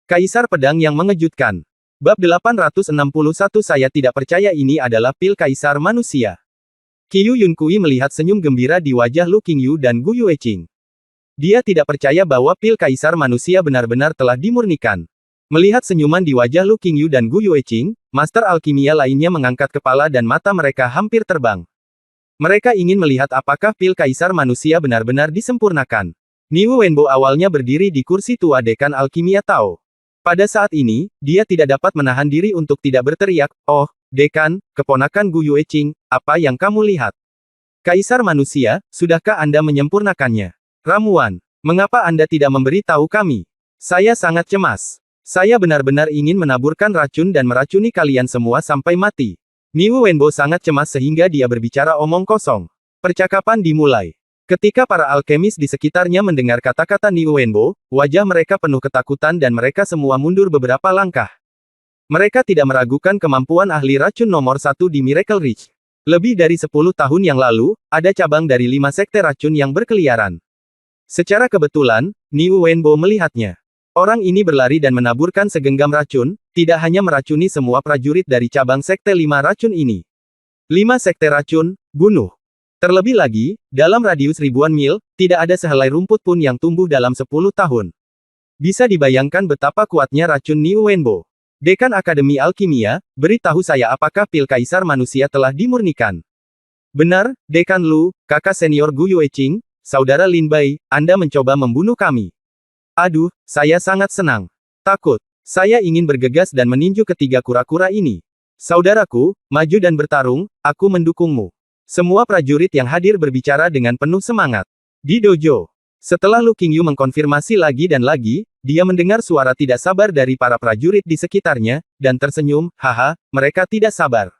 Kaisar Pedang yang Mengejutkan. Bab 861 Saya tidak percaya ini adalah pil Kaisar Manusia. Qiyu Yunkui melihat senyum gembira di wajah Lu Qingyu dan Gu Yueqing. Dia tidak percaya bahwa pil Kaisar Manusia benar-benar telah dimurnikan. Melihat senyuman di wajah Lu Qingyu dan Gu Yueqing, Master Alkimia lainnya mengangkat kepala dan mata mereka hampir terbang. Mereka ingin melihat apakah pil Kaisar Manusia benar-benar disempurnakan. Niwu Wenbo awalnya berdiri di kursi tua Dekan Alkimia Tao. Pada saat ini, dia tidak dapat menahan diri untuk tidak berteriak, "Oh, Dekan, keponakan Gu Yueqing, apa yang kamu lihat? Kaisar Manusia, sudahkah Anda menyempurnakannya? Ramuan, mengapa Anda tidak memberi tahu kami? Saya sangat cemas. Saya benar-benar ingin menaburkan racun dan meracuni kalian semua sampai mati." Niwu Wenbo sangat cemas sehingga dia berbicara omong kosong. Percakapan dimulai. Ketika para alkemis di sekitarnya mendengar kata-kata Niwu Wenbo, wajah mereka penuh ketakutan dan mereka semua mundur beberapa langkah. Mereka tidak meragukan kemampuan ahli racun nomor 1 di Miracle Ridge. Lebih dari 10 tahun yang lalu, ada cabang dari 5 sekte racun yang berkeliaran. Secara kebetulan, Niwu Wenbo melihatnya. Orang ini berlari dan menaburkan segenggam racun, tidak hanya meracuni semua prajurit dari cabang sekte 5 racun ini. 5 sekte racun, bunuh. Terlebih lagi, dalam radius ribuan mil, tidak ada sehelai rumput pun yang tumbuh dalam 10 tahun. Bisa dibayangkan betapa kuatnya racun Niwu Wenbo. Dekan Akademi Alkimia, beritahu saya apakah pil Kaisar Manusia telah dimurnikan. Benar, Dekan Lu, kakak senior Gu Yueqing, saudara Lin Bai, Anda mencoba membunuh kami. Aduh, saya sangat senang. Takut. Saya ingin bergegas dan meninju ketiga kura-kura ini. Saudaraku, maju dan bertarung, aku mendukungmu. Semua prajurit yang hadir berbicara dengan penuh semangat. Di dojo. Setelah Lu Qingyu mengkonfirmasi lagi dan lagi, dia mendengar suara tidak sabar dari para prajurit di sekitarnya, dan tersenyum, haha, mereka tidak sabar.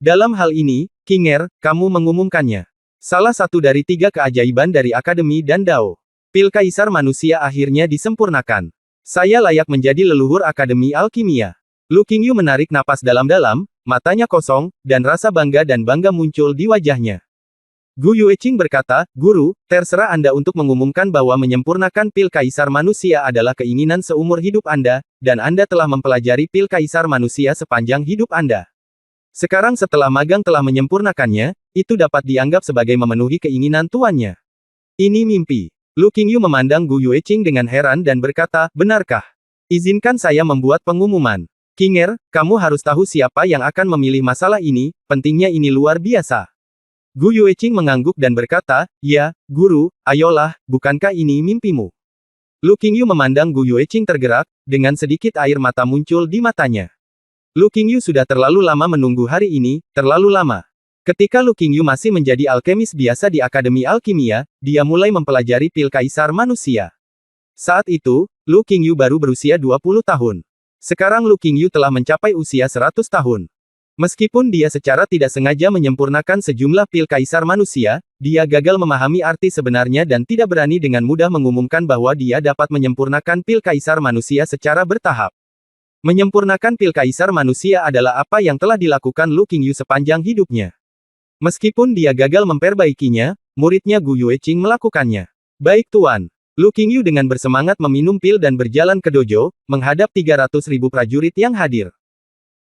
Dalam hal ini, Qinger, kamu mengumumkannya. Salah satu dari 3 keajaiban dari Akademi dan Dao. Pil Kaisar Manusia akhirnya disempurnakan. Saya layak menjadi leluhur Akademi Alkimia. Lu Qingyu menarik napas dalam-dalam, matanya kosong, dan rasa bangga dan bangga muncul di wajahnya. Gu Yueqing berkata, "Guru, terserah Anda untuk mengumumkan bahwa menyempurnakan pil Kaisar Manusia adalah keinginan seumur hidup Anda, dan Anda telah mempelajari pil Kaisar Manusia sepanjang hidup Anda. Sekarang setelah magang telah menyempurnakannya, itu dapat dianggap sebagai memenuhi keinginan tuannya." Ini mimpi. Lu Qingyu memandang Gu Yueqing dengan heran dan berkata, "Benarkah? Izinkan saya membuat pengumuman. Qinger, kamu harus tahu siapa yang akan memilih masalah ini, pentingnya ini luar biasa." Gu Yueqing mengangguk dan berkata, "Ya, Guru, ayolah, bukankah ini mimpimu?" Lu Qingyu memandang Gu Yueqing tergerak, dengan sedikit air mata muncul di matanya. Lu Qingyu sudah terlalu lama menunggu hari ini, terlalu lama. Ketika Lu Qingyu masih menjadi alkemis biasa di Akademi Alkimia, dia mulai mempelajari pil Kaisar Manusia. Saat itu, Lu Qingyu baru berusia 20 tahun. Sekarang Lu Qingyu telah mencapai usia 100 tahun. Meskipun dia secara tidak sengaja menyempurnakan sejumlah pil Kaisar Manusia, dia gagal memahami arti sebenarnya dan tidak berani dengan mudah mengumumkan bahwa dia dapat menyempurnakan pil Kaisar Manusia secara bertahap. Menyempurnakan pil Kaisar Manusia adalah apa yang telah dilakukan Lu Qingyu sepanjang hidupnya. Meskipun dia gagal memperbaikinya, muridnya Gu Yueqing melakukannya. "Baik Tuan." Lu Qingyu dengan bersemangat meminum pil dan berjalan ke dojo, menghadap 300.000 prajurit yang hadir.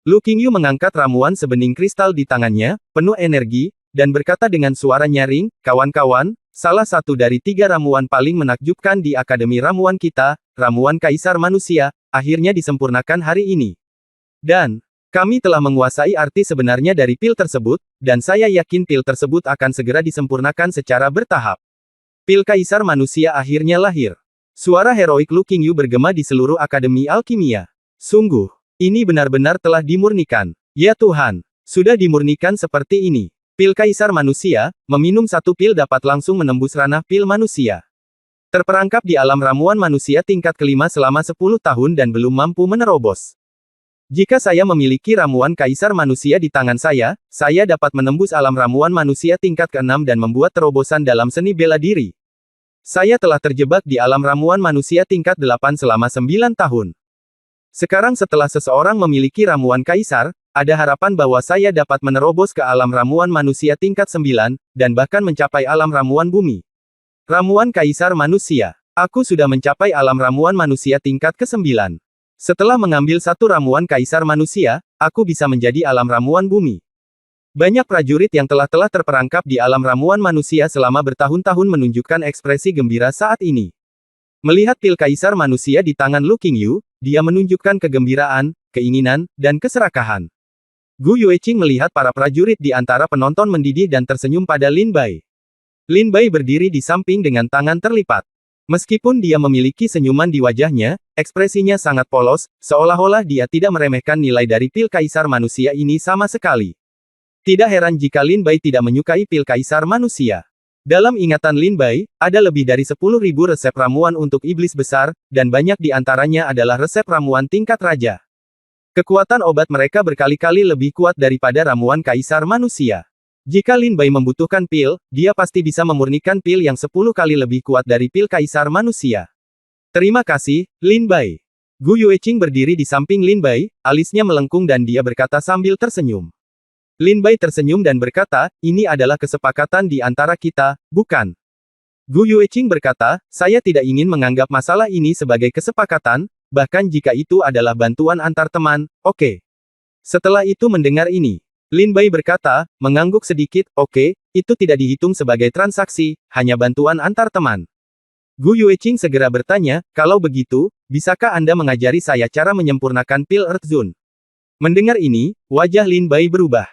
Lu Qingyu mengangkat ramuan sebening kristal di tangannya, penuh energi, dan berkata dengan suara nyaring, "Kawan-kawan, salah satu dari 3 ramuan paling menakjubkan di Akademi Ramuan kita, Ramuan Kaisar Manusia, akhirnya disempurnakan hari ini. Dan, kami telah menguasai arti sebenarnya dari pil tersebut, dan saya yakin pil tersebut akan segera disempurnakan secara bertahap. Pil Kaisar Manusia akhirnya lahir." Suara heroik Lu Qingyu bergema di seluruh Akademi Alkimia. Sungguh, ini benar-benar telah dimurnikan. Ya Tuhan, sudah dimurnikan seperti ini. Pil Kaisar Manusia, meminum 1 pil dapat langsung menembus ranah pil manusia. Terperangkap di alam ramuan manusia tingkat kelima selama 10 tahun dan belum mampu menerobos. Jika saya memiliki ramuan Kaisar Manusia di tangan saya dapat menembus alam ramuan manusia tingkat ke-6 dan membuat terobosan dalam seni bela diri. Saya telah terjebak di alam ramuan manusia tingkat 8 selama 9 tahun. Sekarang setelah seseorang memiliki ramuan Kaisar, ada harapan bahwa saya dapat menerobos ke alam ramuan manusia tingkat 9, dan bahkan mencapai alam ramuan bumi. Ramuan Kaisar Manusia. Aku sudah mencapai alam ramuan manusia tingkat ke-9. Setelah mengambil satu ramuan kaisar manusia, aku bisa menjadi alam ramuan bumi. Banyak prajurit yang telah terperangkap di alam ramuan manusia selama bertahun-tahun menunjukkan ekspresi gembira saat ini. Melihat pil kaisar manusia di tangan Lu Qingyu, dia menunjukkan kegembiraan, keinginan, dan keserakahan. Gu Yueqing melihat para prajurit di antara penonton mendidih dan tersenyum pada Lin Bai. Lin Bai berdiri di samping dengan tangan terlipat. Meskipun dia memiliki senyuman di wajahnya, ekspresinya sangat polos, seolah-olah dia tidak meremehkan nilai dari pil kaisar manusia ini sama sekali. Tidak heran jika Lin Bai tidak menyukai pil kaisar manusia. Dalam ingatan Lin Bai, ada lebih dari 10.000 resep ramuan untuk iblis besar, dan banyak di antaranya adalah resep ramuan tingkat raja. Kekuatan obat mereka berkali-kali lebih kuat daripada ramuan kaisar manusia. Jika Lin Bai membutuhkan pil, dia pasti bisa memurnikan pil yang 10 kali lebih kuat dari pil kaisar manusia. Terima kasih, Lin Bai. Gu Yueqing berdiri di samping Lin Bai, alisnya melengkung dan dia berkata sambil tersenyum. Lin Bai tersenyum dan berkata, ini adalah kesepakatan di antara kita, bukan? Gu Yueqing berkata, saya tidak ingin menganggap masalah ini sebagai kesepakatan, bahkan jika itu adalah bantuan antar teman, oke. Setelah itu mendengar ini, Lin Bai berkata, mengangguk sedikit, oke, itu tidak dihitung sebagai transaksi, hanya bantuan antar teman. Gu Yueqing segera bertanya, kalau begitu, bisakah Anda mengajari saya cara menyempurnakan pil Earth Zone? Mendengar ini, wajah Lin Bai berubah.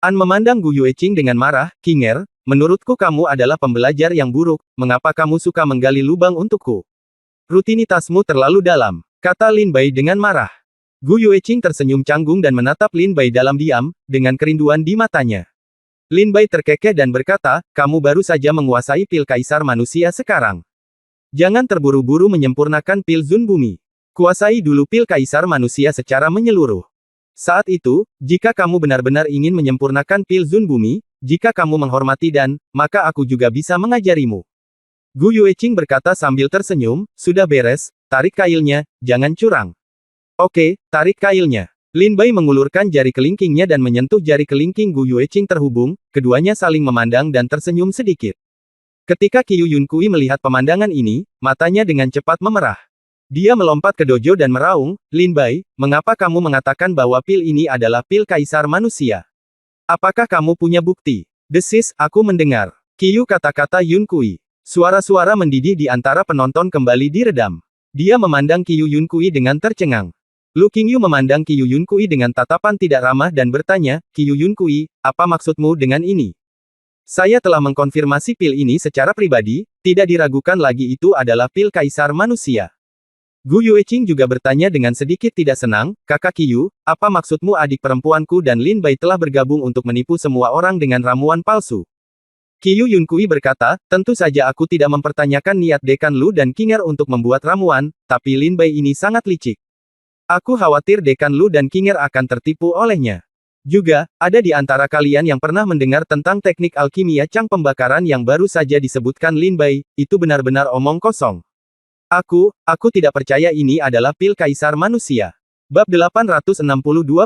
An memandang Gu Yueqing dengan marah, Qinger, menurutku kamu adalah pembelajar yang buruk, mengapa kamu suka menggali lubang untukku? Rutinitasmu terlalu dalam, kata Lin Bai dengan marah. Gu Yueqing tersenyum canggung dan menatap Lin Bai dalam diam, dengan kerinduan di matanya. Lin Bai terkekeh dan berkata, kamu baru saja menguasai pil kaisar manusia sekarang. Jangan terburu-buru menyempurnakan pil Zun bumi. Kuasai dulu pil kaisar manusia secara menyeluruh. Saat itu, jika kamu benar-benar ingin menyempurnakan pil Zun bumi, jika kamu menghormati dan, maka aku juga bisa mengajarimu. Gu Yueqing berkata sambil tersenyum, sudah beres, tarik kailnya, jangan curang. Oke, tarik kailnya. Lin Bai mengulurkan jari kelingkingnya dan menyentuh jari kelingking Gu Yueqing terhubung, keduanya saling memandang dan tersenyum sedikit. Ketika Qiu Yunkui melihat pemandangan ini, matanya dengan cepat memerah. Dia melompat ke dojo dan meraung, Lin Bai, mengapa kamu mengatakan bahwa pil ini adalah pil kaisar manusia? Apakah kamu punya bukti? Desis, aku mendengar. Qiu kata-kata Yunkui. Suara-suara mendidih di antara penonton kembali diredam. Dia memandang Qiu Yunkui dengan tercengang. Lu Qingyu memandang Qiu Yunkui dengan tatapan tidak ramah dan bertanya, Qiu Yunkui, apa maksudmu dengan ini? Saya telah mengkonfirmasi pil ini secara pribadi, tidak diragukan lagi itu adalah pil kaisar manusia. Gu Yueqing juga bertanya dengan sedikit tidak senang, kakak Qiu, apa maksudmu adik perempuanku dan Lin Bai telah bergabung untuk menipu semua orang dengan ramuan palsu? Qiu Yunkui berkata, tentu saja aku tidak mempertanyakan niat Dekan Lu dan Qinger untuk membuat ramuan, tapi Lin Bai ini sangat licik. Aku khawatir Dekan Lu dan Qinger akan tertipu olehnya. Juga, ada di antara kalian yang pernah mendengar tentang teknik alkimia cang pembakaran yang baru saja disebutkan Lin Bai, itu benar-benar omong kosong. Aku tidak percaya ini adalah pil kaisar manusia. Bab 862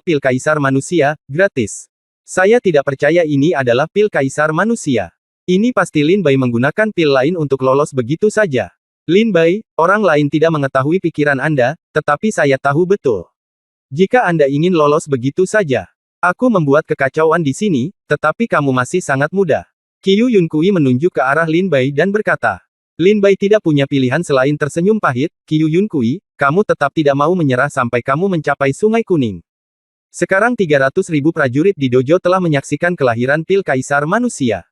Pil Kaisar Manusia, gratis. Saya tidak percaya ini adalah pil kaisar manusia. Ini pasti Lin Bai menggunakan pil lain untuk lolos begitu saja. Lin Bai, orang lain tidak mengetahui pikiran Anda, tetapi saya tahu betul. Jika Anda ingin lolos begitu saja, aku membuat kekacauan di sini, tetapi kamu masih sangat muda. Qiu Yunkui menunjuk ke arah Lin Bai dan berkata, Lin Bai tidak punya pilihan selain tersenyum pahit, Qiu Yunkui, kamu tetap tidak mau menyerah sampai kamu mencapai Sungai Kuning. Sekarang 300.000 prajurit di dojo telah menyaksikan kelahiran pil kaisar manusia.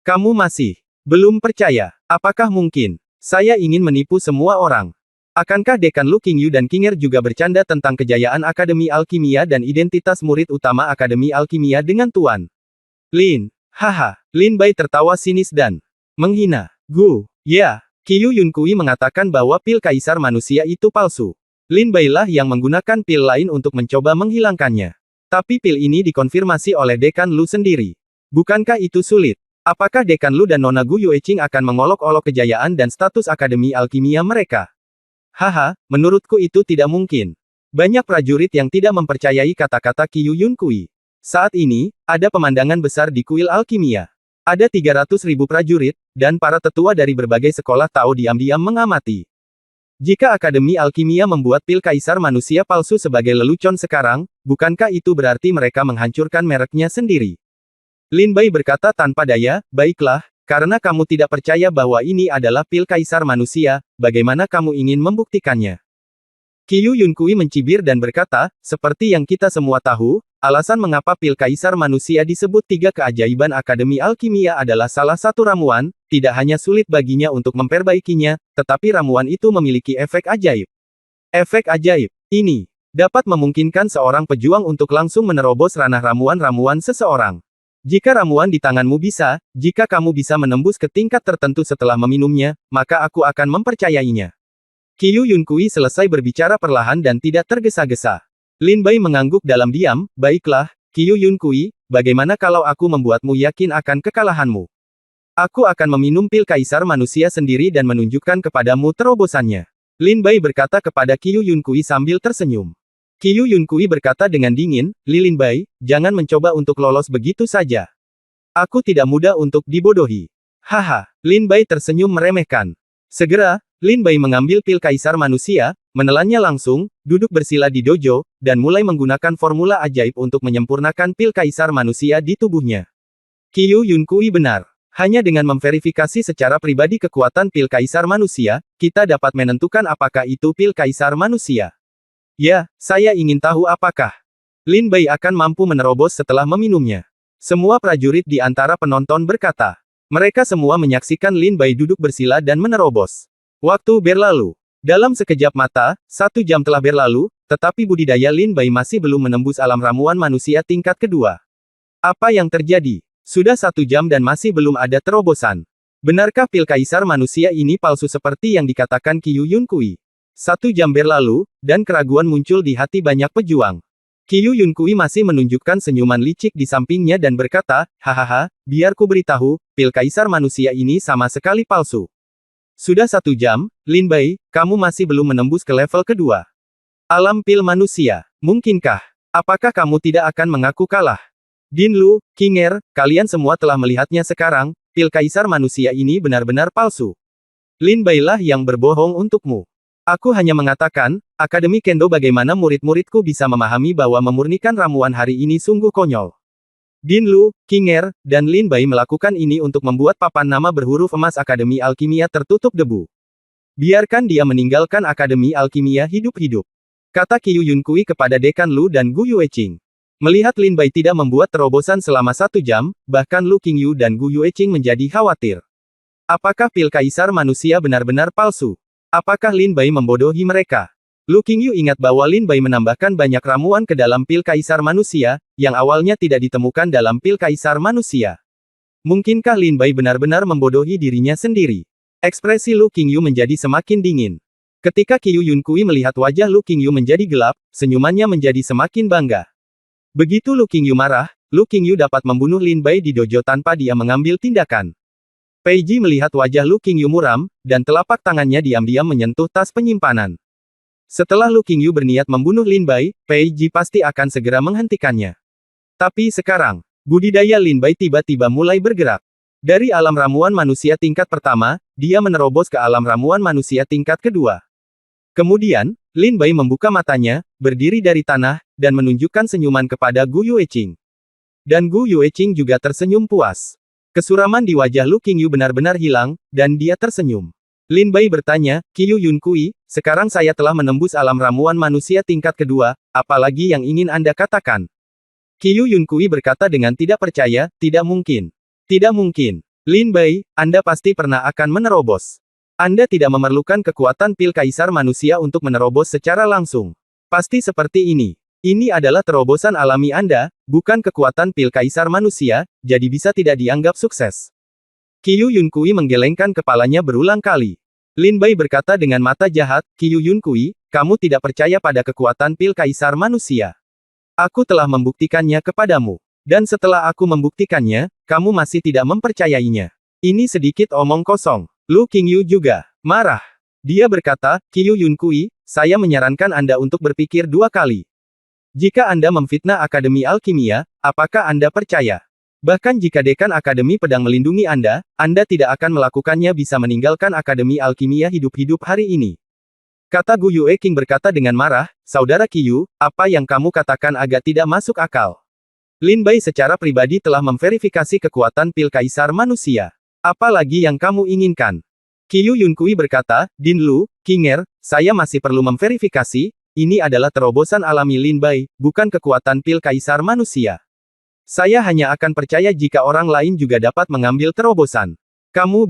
Kamu masih belum percaya, apakah mungkin? Saya ingin menipu semua orang. Akankah Dekan Lu Qingyu dan Qinger juga bercanda tentang kejayaan Akademi Alkimia dan identitas murid utama Akademi Alkimia dengan Tuan Lin? Haha, Lin Bai tertawa sinis dan menghina. Gu, ya, Qiu Yunkui mengatakan bahwa pil kaisar manusia itu palsu. Lin Bai lah yang menggunakan pil lain untuk mencoba menghilangkannya. Tapi pil ini dikonfirmasi oleh Dekan Lu sendiri. Bukankah itu sulit? Apakah Dekan Lu dan Nona Gu Yueqing akan mengolok-olok kejayaan dan status Akademi Alkimia mereka? Haha, menurutku itu tidak mungkin. Banyak prajurit yang tidak mempercayai kata-kata Qiu Yunkui. Saat ini, ada pemandangan besar di kuil alkimia. Ada 300.000 prajurit, dan para tetua dari berbagai sekolah Tao diam-diam mengamati. Jika Akademi Alkimia membuat pil kaisar manusia palsu sebagai lelucon sekarang, bukankah itu berarti mereka menghancurkan mereknya sendiri? Lin Bai berkata tanpa daya, baiklah, karena kamu tidak percaya bahwa ini adalah pil kaisar manusia, bagaimana kamu ingin membuktikannya? Qiu Yunkui mencibir dan berkata, seperti yang kita semua tahu, alasan mengapa pil kaisar manusia disebut tiga keajaiban Akademi Alkimia adalah salah satu ramuan, tidak hanya sulit baginya untuk memperbaikinya, tetapi ramuan itu memiliki efek ajaib. Efek ajaib ini dapat memungkinkan seorang pejuang untuk langsung menerobos ranah ramuan-ramuan seseorang. Jika ramuan di tanganmu bisa, jika kamu bisa menembus ke tingkat tertentu setelah meminumnya, maka aku akan mempercayainya. Qiu Yunkui selesai berbicara perlahan dan tidak tergesa-gesa. Lin Bai mengangguk dalam diam, baiklah, Qiu Yunkui, bagaimana kalau aku membuatmu yakin akan kekalahanmu? Aku akan meminum pil kaisar manusia sendiri dan menunjukkan kepadamu terobosannya. Lin Bai berkata kepada Qiu Yunkui sambil tersenyum. Qiu Yunkui berkata dengan dingin, Lin Bai, jangan mencoba untuk lolos begitu saja. Aku tidak mudah untuk dibodohi. Haha, Lin Bai tersenyum meremehkan. Segera, Lin Bai mengambil pil kaisar manusia, menelannya langsung, duduk bersila di dojo, dan mulai menggunakan formula ajaib untuk menyempurnakan pil kaisar manusia di tubuhnya. Qiu Yunkui benar. Hanya dengan memverifikasi secara pribadi kekuatan pil kaisar manusia, kita dapat menentukan apakah itu pil kaisar manusia. Ya, saya ingin tahu apakah Lin Bai akan mampu menerobos setelah meminumnya. Semua prajurit di antara penonton berkata. Mereka semua menyaksikan Lin Bai duduk bersila dan menerobos. Waktu berlalu. Dalam sekejap mata, 1 jam telah berlalu, tetapi budidaya Lin Bai masih belum menembus alam ramuan manusia tingkat kedua. Apa yang terjadi? Sudah 1 jam dan masih belum ada terobosan. Benarkah pil kaisar manusia ini palsu seperti yang dikatakan Qiu Yunkui? 1 jam berlalu, dan keraguan muncul di hati banyak pejuang. Qiu Yunkui masih menunjukkan senyuman licik di sampingnya dan berkata, hahaha, biar ku beritahu, pil kaisar manusia ini sama sekali palsu. Sudah 1 jam, Lin Bai, kamu masih belum menembus ke level kedua. Alam pil manusia, mungkinkah? Apakah kamu tidak akan mengaku kalah? Din Lu, King Er, kalian semua telah melihatnya sekarang, pil kaisar manusia ini benar-benar palsu. Lin Bai lah yang berbohong untukmu. Aku hanya mengatakan, Akademi Kendo bagaimana murid-muridku bisa memahami bahwa memurnikan ramuan hari ini sungguh konyol. Din Lu, King Er, dan Lin Bai melakukan ini untuk membuat papan nama berhuruf emas Akademi Alkimia tertutup debu. Biarkan dia meninggalkan Akademi Alkimia hidup-hidup. Kata Qiu Yunkui kepada Dekan Lu dan Gu Yueqing. Melihat Lin Bai tidak membuat terobosan selama 1 jam, bahkan Lu Qingyu dan Gu Yueqing menjadi khawatir. Apakah pil kaisar manusia benar-benar palsu? Apakah Lin Bai membodohi mereka? Lu Qingyu ingat bahwa Lin Bai menambahkan banyak ramuan ke dalam pil kaisar manusia, yang awalnya tidak ditemukan dalam pil kaisar manusia. Mungkinkah Lin Bai benar-benar membodohi dirinya sendiri? Ekspresi Lu Qingyu menjadi semakin dingin. Ketika Qiu Yunkui melihat wajah Lu Qingyu menjadi gelap, senyumannya menjadi semakin bangga. Begitu Lu Qingyu marah, Lu Qingyu dapat membunuh Lin Bai di dojo tanpa dia mengambil tindakan. Pei Ji melihat wajah Lu Qingyu muram, dan telapak tangannya diam-diam menyentuh tas penyimpanan. Setelah Lu Qingyu berniat membunuh Lin Bai, Pei Ji pasti akan segera menghentikannya. Tapi sekarang, budidaya Lin Bai tiba-tiba mulai bergerak. Dari alam ramuan manusia tingkat pertama, dia menerobos ke alam ramuan manusia tingkat kedua. Kemudian, Lin Bai membuka matanya, berdiri dari tanah, dan menunjukkan senyuman kepada Gu Yueqing. Dan Gu Yueqing juga tersenyum puas. Kesuraman di wajah Lu Qingyu benar-benar hilang, dan dia tersenyum. Lin Bai bertanya, Qiu Yunkui, sekarang saya telah menembus alam ramuan manusia tingkat kedua, apalagi yang ingin Anda katakan? Qiu Yunkui berkata dengan tidak percaya, tidak mungkin. Tidak mungkin. Lin Bai, Anda pasti pernah akan menerobos. Anda tidak memerlukan kekuatan pil kaisar manusia untuk menerobos secara langsung. Pasti seperti ini. Ini adalah terobosan alami Anda, bukan kekuatan pil kaisar manusia, jadi bisa tidak dianggap sukses. Qiu Yunkui menggelengkan kepalanya berulang kali. Lin Bai berkata dengan mata jahat, Qiu Yunkui, kamu tidak percaya pada kekuatan pil kaisar manusia. Aku telah membuktikannya kepadamu. Dan setelah aku membuktikannya, kamu masih tidak mempercayainya. Ini sedikit omong kosong. Lu Qingyu juga marah. Dia berkata, Qiu Yunkui, saya menyarankan Anda untuk berpikir 2 kali. Jika Anda memfitnah Akademi Alkimia, apakah Anda percaya? Bahkan jika Dekan Akademi Pedang melindungi Anda tidak akan melakukannya bisa meninggalkan Akademi Alkimia hidup-hidup hari ini. Kata Gu Yueqing berkata dengan marah, Saudara Qiyu, apa yang kamu katakan agak tidak masuk akal. Lin Bai secara pribadi telah memverifikasi kekuatan pil kaisar manusia. Apa lagi yang kamu inginkan? Qiyu Yunkui berkata, Din Lu, Qinger, saya masih perlu memverifikasi, ini adalah terobosan alami Lin Bai, bukan kekuatan pil kaisar manusia. Saya hanya akan percaya jika orang lain juga dapat mengambil terobosan. Kamu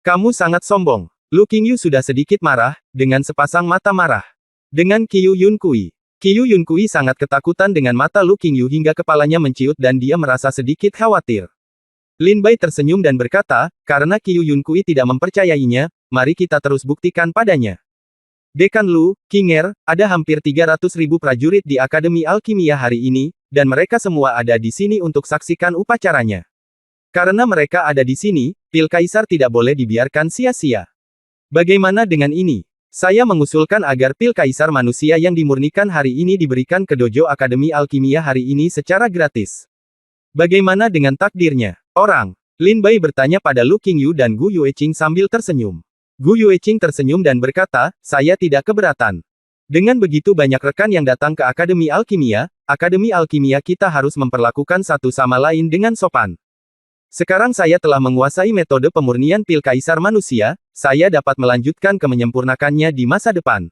kamu sangat sombong. Lu Qingyu sudah sedikit marah, dengan sepasang mata marah. Dengan Qiyu Yunkui. Qiyu Yunkui sangat ketakutan dengan mata Lu Qingyu hingga kepalanya menciut dan dia merasa sedikit khawatir. Lin Bai tersenyum dan berkata, karena Qiyu Yunkui tidak mempercayainya, mari kita terus buktikan padanya. Dekan Lu, Qinger, ada hampir 300.000 prajurit di Akademi Alkimia hari ini, dan mereka semua ada di sini untuk saksikan upacaranya. Karena mereka ada di sini, pil kaisar tidak boleh dibiarkan sia-sia. Bagaimana dengan ini? Saya mengusulkan agar pil kaisar manusia yang dimurnikan hari ini diberikan ke dojo Akademi Alkimia hari ini secara gratis. Bagaimana dengan takdirnya? Orang. Lin Bai bertanya pada Lu Qingyu dan Gu Yueqing sambil tersenyum. Gu Yueqing tersenyum dan berkata, saya tidak keberatan. Dengan begitu banyak rekan yang datang ke Akademi Alkimia kita harus memperlakukan satu sama lain dengan sopan. Sekarang saya telah menguasai metode pemurnian pil kaisar manusia, saya dapat melanjutkan ke menyempurnakannya di masa depan.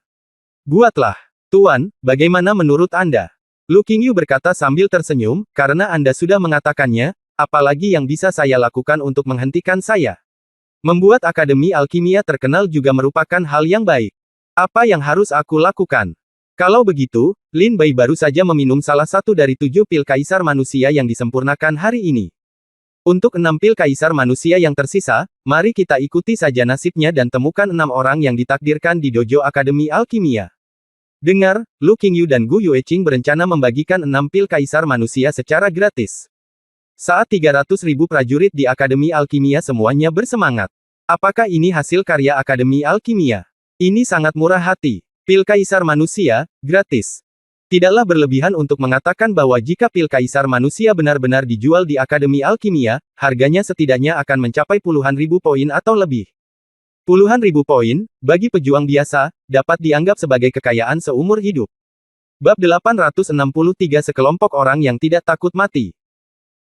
Buatlah. Tuan, bagaimana menurut Anda? Lu Qingyu berkata sambil tersenyum, karena Anda sudah mengatakannya, apalagi yang bisa saya lakukan untuk menghentikan saya? Membuat Akademi Alkimia terkenal juga merupakan hal yang baik. Apa yang harus aku lakukan? Kalau begitu, Lin Bai baru saja meminum salah satu dari 7 pil kaisar manusia yang disempurnakan hari ini. Untuk 6 pil kaisar manusia yang tersisa, mari kita ikuti saja nasibnya dan temukan 6 orang yang ditakdirkan di dojo Akademi Alkimia. Dengar, Lu Qingyu dan Gu Yueqing berencana membagikan 6 pil kaisar manusia secara gratis. Saat 300.000 prajurit di Akademi Alkimia semuanya bersemangat. Apakah ini hasil karya Akademi Alkimia? Ini sangat murah hati. Pil kaisar manusia, gratis. Tidaklah berlebihan untuk mengatakan bahwa jika pil kaisar manusia benar-benar dijual di Akademi Alkimia, harganya setidaknya akan mencapai puluhan ribu poin atau lebih. Puluhan ribu poin, bagi pejuang biasa, dapat dianggap sebagai kekayaan seumur hidup. Bab 863 Sekelompok orang yang tidak takut mati.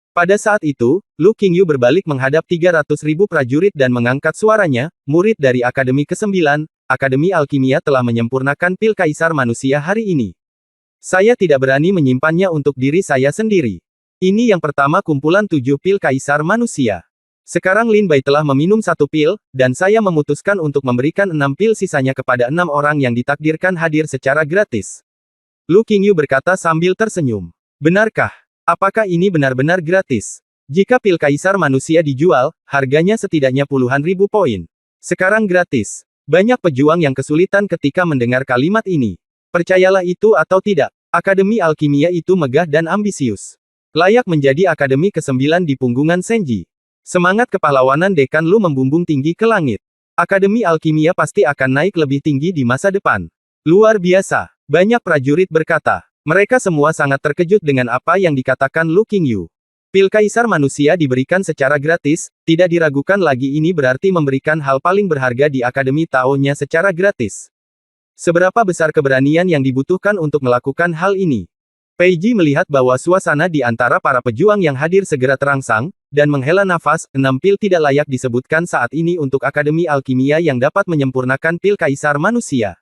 Pada saat itu, Lu Qingyu berbalik menghadap 300.000 prajurit dan mengangkat suaranya, murid dari Akademi ke-9, Akademi Alkimia telah menyempurnakan pil kaisar manusia hari ini. Saya tidak berani menyimpannya untuk diri saya sendiri. Ini yang pertama kumpulan 7 pil kaisar manusia. Sekarang Lin Bai telah meminum 1 pil, dan saya memutuskan untuk memberikan 6 pil sisanya kepada 6 orang yang ditakdirkan hadir secara gratis. Lu Qingyu berkata sambil tersenyum. Benarkah? Apakah ini benar-benar gratis? Jika pil kaisar manusia dijual, harganya setidaknya puluhan ribu poin. Sekarang gratis. Banyak pejuang yang kesulitan ketika mendengar kalimat ini. Percayalah itu atau tidak, Akademi Alkimia itu megah dan ambisius. Layak menjadi Akademi ke-9 di punggungan Senji. Semangat kepahlawanan Dekan Lu membumbung tinggi ke langit. Akademi Alkimia pasti akan naik lebih tinggi di masa depan. Luar biasa, banyak prajurit berkata. Mereka semua sangat terkejut dengan apa yang dikatakan Lu Qingyu. Pil kaisar manusia diberikan secara gratis, tidak diragukan lagi ini berarti memberikan hal paling berharga di Akademi Tao-nya secara gratis. Seberapa besar keberanian yang dibutuhkan untuk melakukan hal ini? Pei Ji melihat bahwa suasana di antara para pejuang yang hadir segera terangsang, dan menghela nafas, 6 pil tidak layak disebutkan saat ini untuk Akademi Alkimia yang dapat menyempurnakan pil kaisar manusia.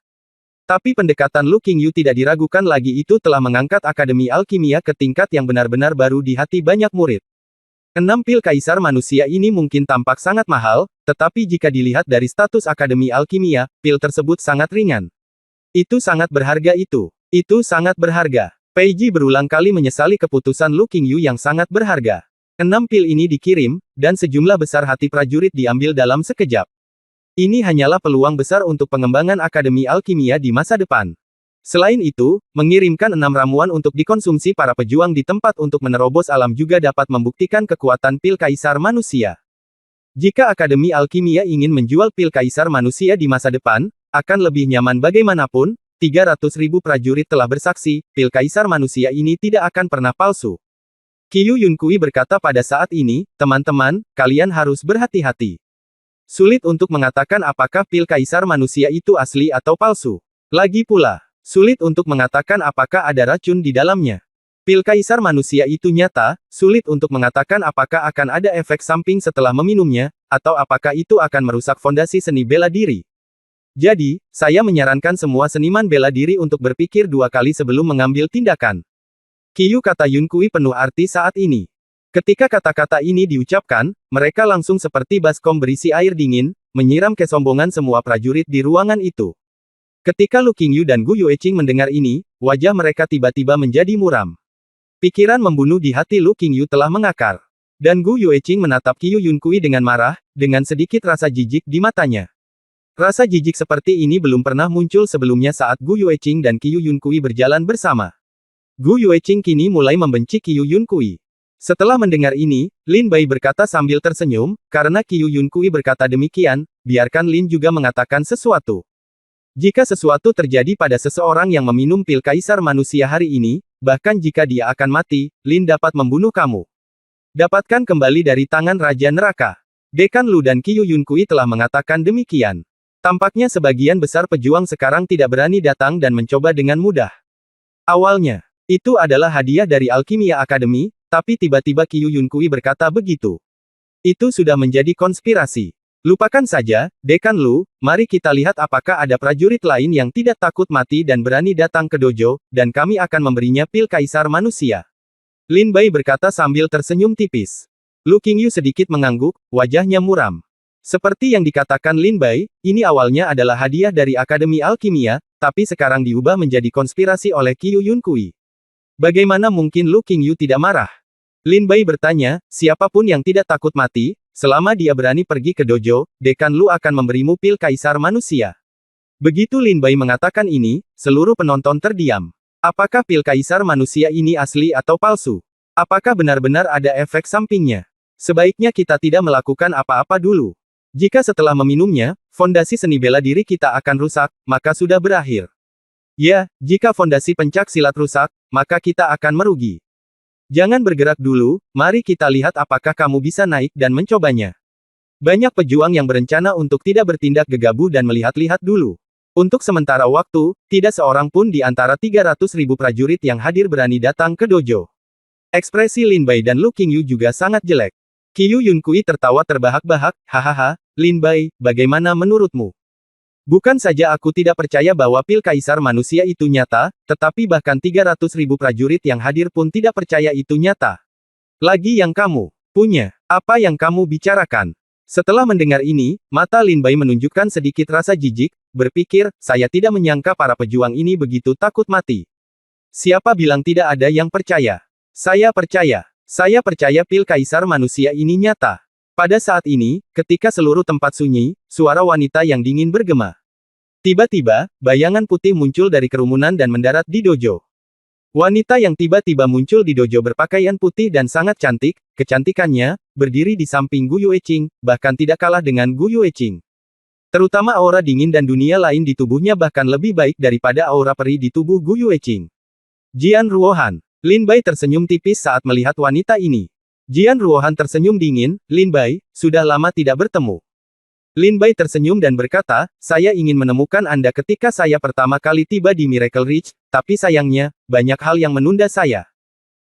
Tapi pendekatan Lu Qingyu tidak diragukan lagi itu telah mengangkat Akademi Alkimia ke tingkat yang benar-benar baru di hati banyak murid. 6 pil kaisar manusia ini mungkin tampak sangat mahal, tetapi jika dilihat dari status Akademi Alkimia, pil tersebut sangat ringan. Itu sangat berharga itu. Itu sangat berharga. Pei Ji berulang kali menyesali keputusan Lu Qingyu yang sangat berharga. 6 pil ini dikirim, dan sejumlah besar hati prajurit diambil dalam sekejap. Ini hanyalah peluang besar untuk pengembangan Akademi Alkimia di masa depan. Selain itu, mengirimkan 6 ramuan untuk dikonsumsi para pejuang di tempat untuk menerobos alam juga dapat membuktikan kekuatan pil kaisar manusia. Jika Akademi Alkimia ingin menjual pil kaisar manusia di masa depan, akan lebih nyaman bagaimanapun, 300.000 prajurit telah bersaksi, pil kaisar manusia ini tidak akan pernah palsu. Qiyu Yunkui berkata pada saat ini, teman-teman, kalian harus berhati-hati. Sulit untuk mengatakan apakah pil kaisar manusia itu asli atau palsu. Lagi pula, sulit untuk mengatakan apakah ada racun di dalamnya. Pil kaisar manusia itu nyata, sulit untuk mengatakan apakah akan ada efek samping setelah meminumnya, atau apakah itu akan merusak fondasi seni bela diri. Jadi, saya menyarankan semua seniman bela diri untuk berpikir 2 kali sebelum mengambil tindakan. Qiyu, kata Yunkui penuh arti saat ini. Ketika kata-kata ini diucapkan, mereka langsung seperti baskom berisi air dingin, menyiram kesombongan semua prajurit di ruangan itu. Ketika Lu Qingyu dan Gu Yueqing mendengar ini, wajah mereka tiba-tiba menjadi muram. Pikiran membunuh di hati Lu Qingyu telah mengakar. Dan Gu Yueqing menatap Qiyu Yunkui dengan marah, dengan sedikit rasa jijik di matanya. Rasa jijik seperti ini belum pernah muncul sebelumnya saat Gu Yueqing dan Qiyu Yunkui berjalan bersama. Gu Yueqing kini mulai membenci Qiyu Yunkui. Setelah mendengar ini, Lin Bai berkata sambil tersenyum, karena Qiyu Yunkui berkata demikian, biarkan Lin juga mengatakan sesuatu. Jika sesuatu terjadi pada seseorang yang meminum pil kaisar manusia hari ini, bahkan jika dia akan mati, Lin dapat membunuh kamu. Dapatkan kembali dari tangan Raja Neraka. Dekan Lu dan Qiyu Yunkui telah mengatakan demikian. Tampaknya sebagian besar pejuang sekarang tidak berani datang dan mencoba dengan mudah. Awalnya, itu adalah hadiah dari Alkimia Academy, tapi tiba-tiba Qiyu Yunkui berkata begitu. Itu sudah menjadi konspirasi. Lupakan saja, Dekan Lu, mari kita lihat apakah ada prajurit lain yang tidak takut mati dan berani datang ke dojo, dan kami akan memberinya pil kaisar manusia. Lin Bai berkata sambil tersenyum tipis. Lu Qingyu sedikit mengangguk, wajahnya muram. Seperti yang dikatakan Lin Bai, ini awalnya adalah hadiah dari Akademi Alkimia, tapi sekarang diubah menjadi konspirasi oleh Qiyu Yunkui. Bagaimana mungkin Lu Qingyu tidak marah? Lin Bai bertanya, siapapun yang tidak takut mati, selama dia berani pergi ke dojo, Dekan Lu akan memberimu pil kaisar manusia. Begitu Lin Bai mengatakan ini, seluruh penonton terdiam. Apakah pil kaisar manusia ini asli atau palsu? Apakah benar-benar ada efek sampingnya? Sebaiknya kita tidak melakukan apa-apa dulu. Jika setelah meminumnya, fondasi seni bela diri kita akan rusak, maka sudah berakhir. Ya, jika fondasi pencak silat rusak, maka kita akan merugi. Jangan bergerak dulu, mari kita lihat apakah kamu bisa naik dan mencobanya. Banyak pejuang yang berencana untuk tidak bertindak gegabah dan melihat-lihat dulu. Untuk sementara waktu, tidak seorang pun di antara 300.000 prajurit yang hadir berani datang ke dojo. Ekspresi Lin Bai dan Lu Qingyu juga sangat jelek. Qiyu Yunkui tertawa terbahak-bahak, hahaha, Lin Bai, bagaimana menurutmu? Bukan saja aku tidak percaya bahwa pil kaisar manusia itu nyata, tetapi bahkan 300.000 prajurit yang hadir pun tidak percaya itu nyata. Lagi yang kamu punya, apa yang kamu bicarakan? Setelah mendengar ini, mata Lin Bai menunjukkan sedikit rasa jijik, berpikir, saya tidak menyangka para pejuang ini begitu takut mati. Siapa bilang tidak ada yang percaya? Saya percaya. Saya percaya pil kaisar manusia ini nyata. Pada saat ini, ketika seluruh tempat sunyi, suara wanita yang dingin bergema. Tiba-tiba, bayangan putih muncul dari kerumunan dan mendarat di dojo. Wanita yang tiba-tiba muncul di dojo berpakaian putih dan sangat cantik, kecantikannya, berdiri di samping Gu Yueqing, bahkan tidak kalah dengan Gu Yueqing. Terutama aura dingin dan dunia lain di tubuhnya bahkan lebih baik daripada aura peri di tubuh Gu Yueqing. Jian Ruohan. Lin Bai tersenyum tipis saat melihat wanita ini. Jian Ruohan tersenyum dingin, Lin Bai, sudah lama tidak bertemu. Lin Bai tersenyum dan berkata, saya ingin menemukan Anda ketika saya pertama kali tiba di Miracle Ridge, tapi sayangnya, banyak hal yang menunda saya.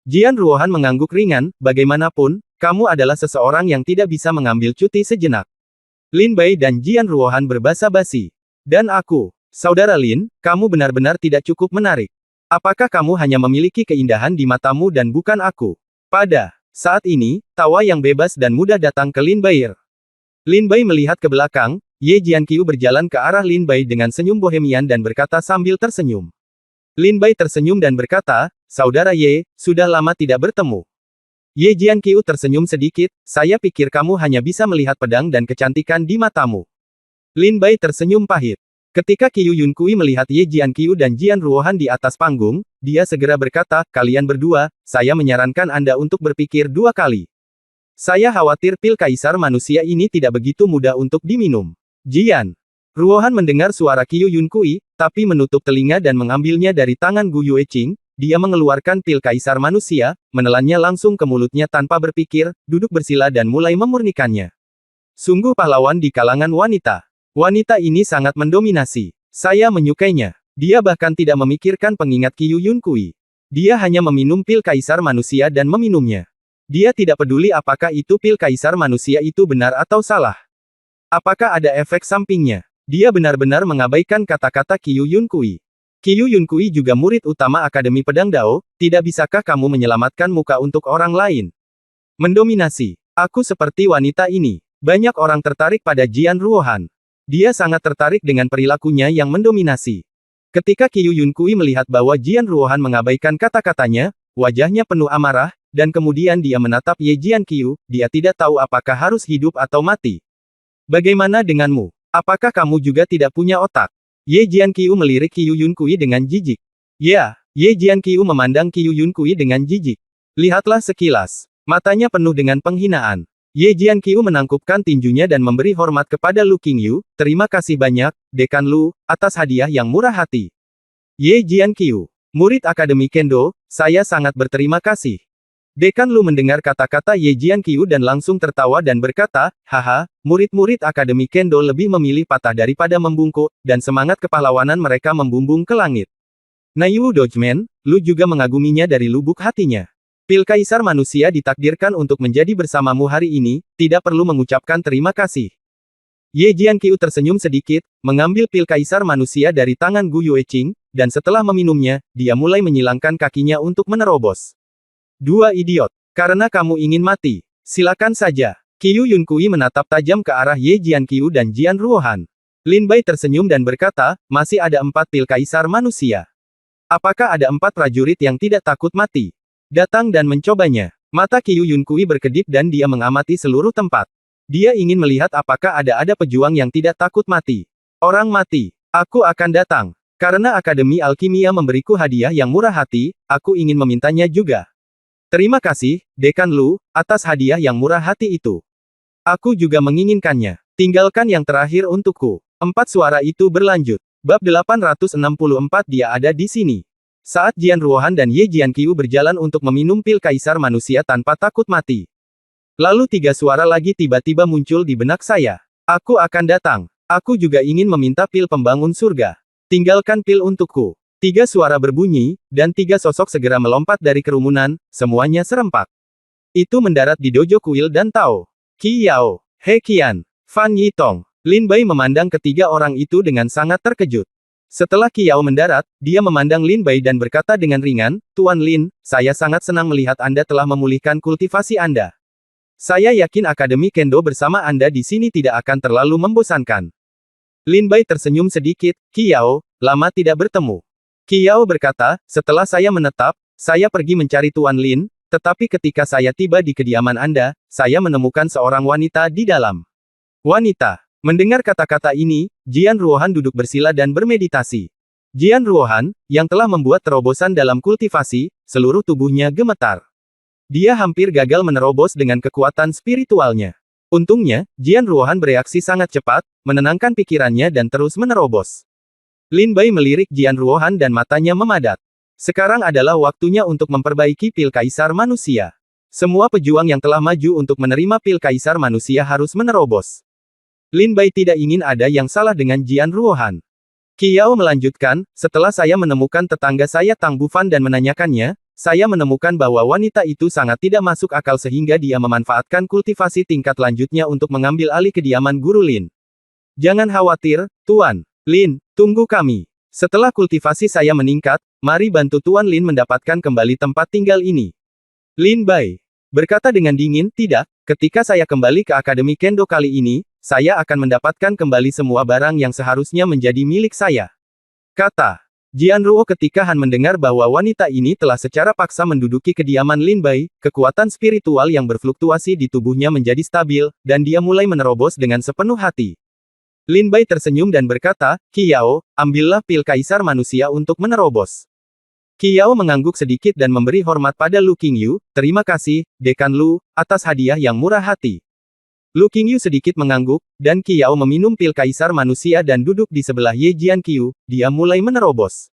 Jian Ruohan mengangguk ringan, bagaimanapun, kamu adalah seseorang yang tidak bisa mengambil cuti sejenak. Lin Bai dan Jian Ruohan berbasa-basi. Dan aku, saudara Lin, kamu benar-benar tidak cukup menarik. Apakah kamu hanya memiliki keindahan di matamu dan bukan aku? Pada saat ini, tawa yang bebas dan mudah datang ke Lin Bai. Lin Bai melihat ke belakang, Ye Jianqiu berjalan ke arah Lin Bai dengan senyum bohemian dan berkata sambil tersenyum. Lin Bai tersenyum dan berkata, saudara Ye, sudah lama tidak bertemu. Ye Jianqiu tersenyum sedikit, saya pikir kamu hanya bisa melihat pedang dan kecantikan di matamu. Lin Bai tersenyum pahit. Ketika Qiyu Yunkui melihat Ye Jianqiu dan Jian Ruohan di atas panggung, dia segera berkata, kalian berdua, saya menyarankan Anda untuk berpikir 2 kali. Saya khawatir pil kaisar manusia ini tidak begitu mudah untuk diminum. Jian Ruohan mendengar suara Qiyu Yunkui, tapi menutup telinga dan mengambilnya dari tangan Gu Yueqing, dia mengeluarkan pil kaisar manusia, menelannya langsung ke mulutnya tanpa berpikir, duduk bersila dan mulai memurnikannya. Sungguh pahlawan di kalangan wanita. Wanita ini sangat mendominasi. Saya menyukainya. Dia bahkan tidak memikirkan pengingat Qiu Yunkui. Dia hanya meminum pil kaisar manusia dan meminumnya. Dia tidak peduli apakah itu pil kaisar manusia itu benar atau salah. Apakah ada efek sampingnya. Dia benar-benar mengabaikan kata-kata Qiu Yunkui. Qiu Yunkui juga murid utama Akademi Pedang Dao, tidak bisakah kamu menyelamatkan muka untuk orang lain? Mendominasi. Aku seperti wanita ini. Banyak orang tertarik pada Jian Ruohan. Dia sangat tertarik dengan perilakunya yang mendominasi. Ketika Qiu Yunkui melihat bahwa Jian Ruohan mengabaikan kata-katanya, wajahnya penuh amarah, dan kemudian dia menatap Ye Jianqiu, dia tidak tahu apakah harus hidup atau mati. Bagaimana denganmu? Apakah kamu juga tidak punya otak? Ye Jianqiu melirik Qiu Yunkui dengan jijik. Ya, Ye Jianqiu memandang Qiu Yunkui dengan jijik. Lihatlah sekilas. Matanya penuh dengan penghinaan. Ye Jianqiu menangkupkan tinjunya dan memberi hormat kepada Lu Qingyu. Terima kasih banyak, Dekan Lu, atas hadiah yang murah hati. Ye Jianqiu, murid Akademi Kendo, saya sangat berterima kasih. Dekan Lu mendengar kata-kata Ye Jianqiu dan langsung tertawa dan berkata, haha, murid-murid Akademi Kendo lebih memilih patah daripada membungkuk, dan semangat kepahlawanan mereka membumbung ke langit. Naiwu Dojman, Lu juga mengaguminya dari lubuk hatinya. Pil Kaisar Manusia ditakdirkan untuk menjadi bersamamu hari ini, tidak perlu mengucapkan terima kasih. Ye Jianqiu tersenyum sedikit, mengambil pil Kaisar Manusia dari tangan Gu Yueqing, dan setelah meminumnya, dia mulai menyilangkan kakinya untuk menerobos. Dua idiot. Karena kamu ingin mati. Silakan saja. Qiu Yunkui menatap tajam ke arah Ye Jianqiu dan Jian Ruohan. Lin Bai tersenyum dan berkata, masih ada 4 pil Kaisar Manusia. Apakah ada 4 prajurit yang tidak takut mati? Datang dan mencobanya. Mata Qiu Yunkui berkedip dan dia mengamati seluruh tempat. Dia ingin melihat apakah ada pejuang yang tidak takut mati. Orang mati. Aku akan datang. Karena Akademi Alkimia memberiku hadiah yang murah hati, aku ingin memintanya juga. Terima kasih, Dekan Lu, atas hadiah yang murah hati itu. Aku juga menginginkannya. Tinggalkan yang terakhir untukku. 4 suara itu berlanjut. Bab 864 dia ada di sini. Saat Jian Ruohan dan Ye Jianqiu berjalan untuk meminum pil Kaisar Manusia tanpa takut mati. Lalu 3 suara lagi tiba-tiba muncul di benak saya. Aku akan datang. Aku juga ingin meminta pil pembangun surga. Tinggalkan pil untukku. 3 suara berbunyi, dan 3 sosok segera melompat dari kerumunan, semuanya serempak. Itu mendarat di dojo kuil dan Tao. Qi Yao, He Qian, Fan Yitong, Lin Bai memandang ketiga orang itu dengan sangat terkejut. Setelah Qi Yao mendarat, dia memandang Lin Bai dan berkata dengan ringan, Tuan Lin, saya sangat senang melihat Anda telah memulihkan kultivasi Anda. Saya yakin Akademi Kendo bersama Anda di sini tidak akan terlalu membosankan. Lin Bai tersenyum sedikit, Qi Yao, lama tidak bertemu. Qi Yao berkata, setelah saya menetap, saya pergi mencari Tuan Lin, tetapi ketika saya tiba di kediaman Anda, saya menemukan seorang wanita di dalam. Wanita. Mendengar kata-kata ini, Jian Ruohan duduk bersila dan bermeditasi. Jian Ruohan, yang telah membuat terobosan dalam kultivasi, seluruh tubuhnya gemetar. Dia hampir gagal menerobos dengan kekuatan spiritualnya. Untungnya, Jian Ruohan bereaksi sangat cepat, menenangkan pikirannya dan terus menerobos. Lin Bai melirik Jian Ruohan dan matanya memadat. Sekarang adalah waktunya untuk memperbaiki pil Kaisar Manusia. Semua pejuang yang telah maju untuk menerima pil Kaisar Manusia harus menerobos. Lin Bai tidak ingin ada yang salah dengan Jian Ruohan. Qi Yao melanjutkan, setelah saya menemukan tetangga saya Tang Bufan dan menanyakannya, saya menemukan bahwa wanita itu sangat tidak masuk akal sehingga dia memanfaatkan kultivasi tingkat lanjutnya untuk mengambil alih kediaman Guru Lin. Jangan khawatir, Tuan Lin, tunggu kami. Setelah kultivasi saya meningkat, mari bantu Tuan Lin mendapatkan kembali tempat tinggal ini. Lin Bai berkata dengan dingin, tidak, ketika saya kembali ke Akademi Kendo kali ini, saya akan mendapatkan kembali semua barang yang seharusnya menjadi milik saya. Kata Jian Ruo ketika Han mendengar bahwa wanita ini telah secara paksa menduduki kediaman Lin Bai, kekuatan spiritual yang berfluktuasi di tubuhnya menjadi stabil, dan dia mulai menerobos dengan sepenuh hati. Lin Bai tersenyum dan berkata, Qi Yao, ambillah pil Kaisar Manusia untuk menerobos. Qi Yao mengangguk sedikit dan memberi hormat pada Lu Qingyu, terima kasih, Dekan Lu, atas hadiah yang murah hati. Lu Qingyu sedikit mengangguk, dan Qi Yao meminum pil Kaisar Manusia dan duduk di sebelah Ye Jianqiu, dia mulai menerobos.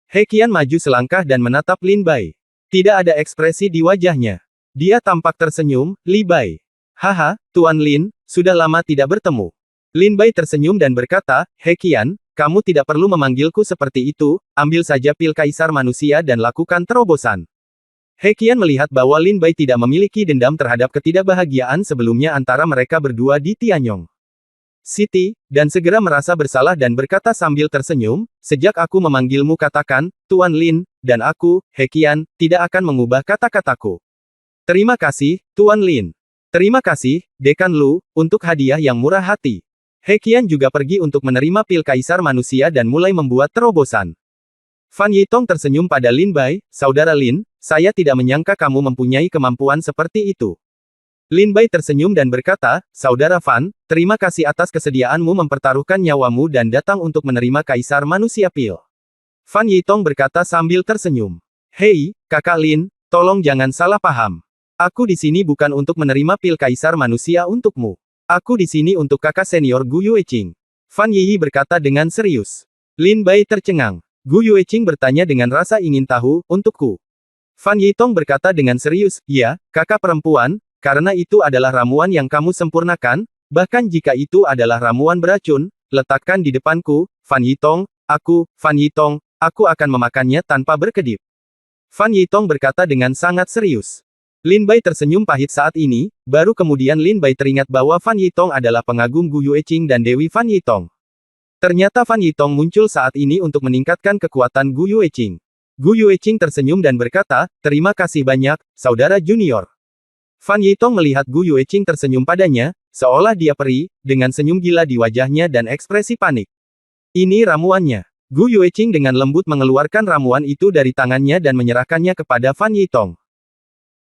He Qian maju selangkah dan menatap Lin Bai. Tidak ada ekspresi di wajahnya. Dia tampak tersenyum, Li Bai. Haha, Tuan Lin, sudah lama tidak bertemu. Lin Bai tersenyum dan berkata, He Qian, kamu tidak perlu memanggilku seperti itu, ambil saja pil kaisar manusia dan lakukan terobosan. He Qian melihat bahwa Lin Bai tidak memiliki dendam terhadap ketidakbahagiaan sebelumnya antara mereka berdua di Tianyong City, dan segera merasa bersalah dan berkata sambil tersenyum, sejak aku memanggilmu katakan, Tuan Lin, dan aku, He Qian, tidak akan mengubah kata-kataku. Terima kasih, Tuan Lin. Terima kasih, Dekan Lu, untuk hadiah yang murah hati. He Qian juga pergi untuk menerima pil kaisar manusia dan mulai membuat terobosan. Fan Yitong tersenyum pada Lin Bai, Saudara Lin, saya tidak menyangka kamu mempunyai kemampuan seperti itu. Lin Bai tersenyum dan berkata, Saudara Fan, terima kasih atas kesediaanmu mempertaruhkan nyawamu dan datang untuk menerima kaisar manusia pil. Fan Yitong berkata sambil tersenyum. Hei, Kakak Lin, tolong jangan salah paham. Aku di sini bukan untuk menerima pil kaisar manusia untukmu. Aku di sini untuk kakak senior Gu Yueqing. Fan Yiyi berkata dengan serius. Lin Bai tercengang. Gu Yueqing bertanya dengan rasa ingin tahu, untukku. Fan Yitong berkata dengan serius, ya, kakak perempuan, karena itu adalah ramuan yang kamu sempurnakan, bahkan jika itu adalah ramuan beracun, letakkan di depanku, Fan Yitong, Fan Yitong, aku akan memakannya tanpa berkedip. Fan Yitong berkata dengan sangat serius. Lin Bai tersenyum pahit saat ini, baru kemudian Lin Bai teringat bahwa Fan Yitong adalah pengagum Gu Yueqing dan Dewi Fan Yitong. Ternyata Fan Yitong muncul saat ini untuk meningkatkan kekuatan Gu Yueqing. Gu Yueqing tersenyum dan berkata, terima kasih banyak, saudara junior. Fan Yitong melihat Gu Yueqing tersenyum padanya, seolah dia peri, dengan senyum gila di wajahnya dan ekspresi panik. Ini ramuannya. Gu Yueqing dengan lembut mengeluarkan ramuan itu dari tangannya dan menyerahkannya kepada Fan Yitong.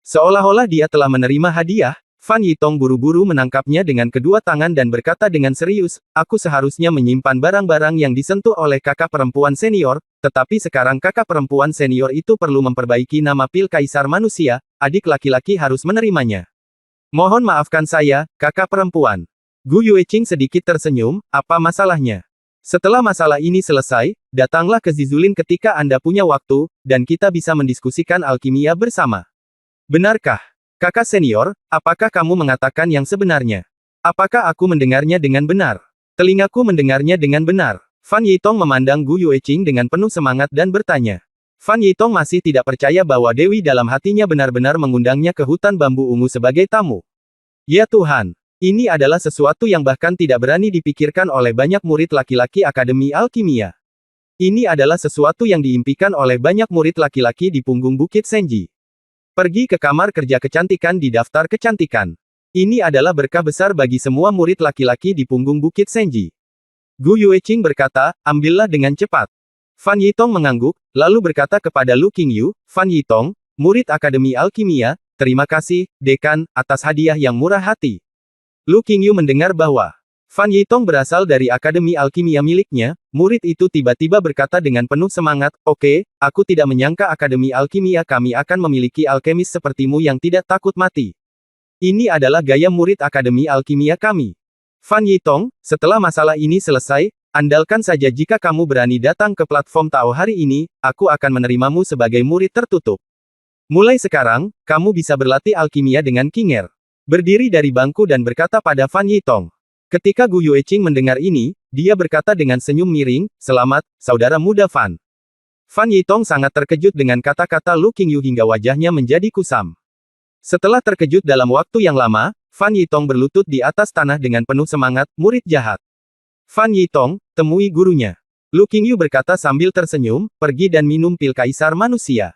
Seolah-olah dia telah menerima hadiah, Fan Yitong buru-buru menangkapnya dengan kedua tangan dan berkata dengan serius, aku seharusnya menyimpan barang-barang yang disentuh oleh kakak perempuan senior, tetapi sekarang kakak perempuan senior itu perlu memperbaiki nama pil kaisar manusia, adik laki-laki harus menerimanya. Mohon maafkan saya, kakak perempuan. Gu Yueqing sedikit tersenyum, apa masalahnya? Setelah masalah ini selesai, datanglah ke Zizulin ketika Anda punya waktu, dan kita bisa mendiskusikan alkimia bersama. Benarkah? Kakak senior, apakah kamu mengatakan yang sebenarnya? Apakah aku mendengarnya dengan benar? Telingaku mendengarnya dengan benar. Fan Yitong memandang Gu Yueqing dengan penuh semangat dan bertanya. Fan Yitong masih tidak percaya bahwa Dewi dalam hatinya benar-benar mengundangnya ke hutan bambu ungu sebagai tamu. Ya Tuhan, ini adalah sesuatu yang bahkan tidak berani dipikirkan oleh banyak murid laki-laki Akademi Alkimia. Ini adalah sesuatu yang diimpikan oleh banyak murid laki-laki di punggung Bukit Senji. Pergi ke kamar kerja kecantikan di daftar kecantikan. Ini adalah berkah besar bagi semua murid laki-laki di punggung Bukit Senji. Gu Yueqing berkata, ambillah dengan cepat. Fan Yitong mengangguk, lalu berkata kepada Lu Qingyu, Fan Yitong, murid Akademi Alkimia, terima kasih, Dekan, atas hadiah yang murah hati. Lu Qingyu mendengar bahwa Fan Yitong berasal dari Akademi Alkimia miliknya, murid itu tiba-tiba berkata dengan penuh semangat, oke, aku tidak menyangka Akademi Alkimia kami akan memiliki alkemis sepertimu yang tidak takut mati. Ini adalah gaya murid Akademi Alkimia kami. Fan Yitong, setelah masalah ini selesai, andalkan saja jika kamu berani datang ke platform Tao hari ini, aku akan menerimamu sebagai murid tertutup. Mulai sekarang, kamu bisa berlatih alkimia dengan kinger. Berdiri dari bangku dan berkata pada Fan Yitong. Ketika Gu Yueqing mendengar ini, dia berkata dengan senyum miring, selamat, saudara muda Fan. Fan Yitong sangat terkejut dengan kata-kata Lu Qingyu hingga wajahnya menjadi kusam. Setelah terkejut dalam waktu yang lama, Fan Yitong berlutut di atas tanah dengan penuh semangat, murid jahat. Fan Yitong, temui gurunya. Lu Qingyu berkata sambil tersenyum, pergi dan minum pil kaisar manusia.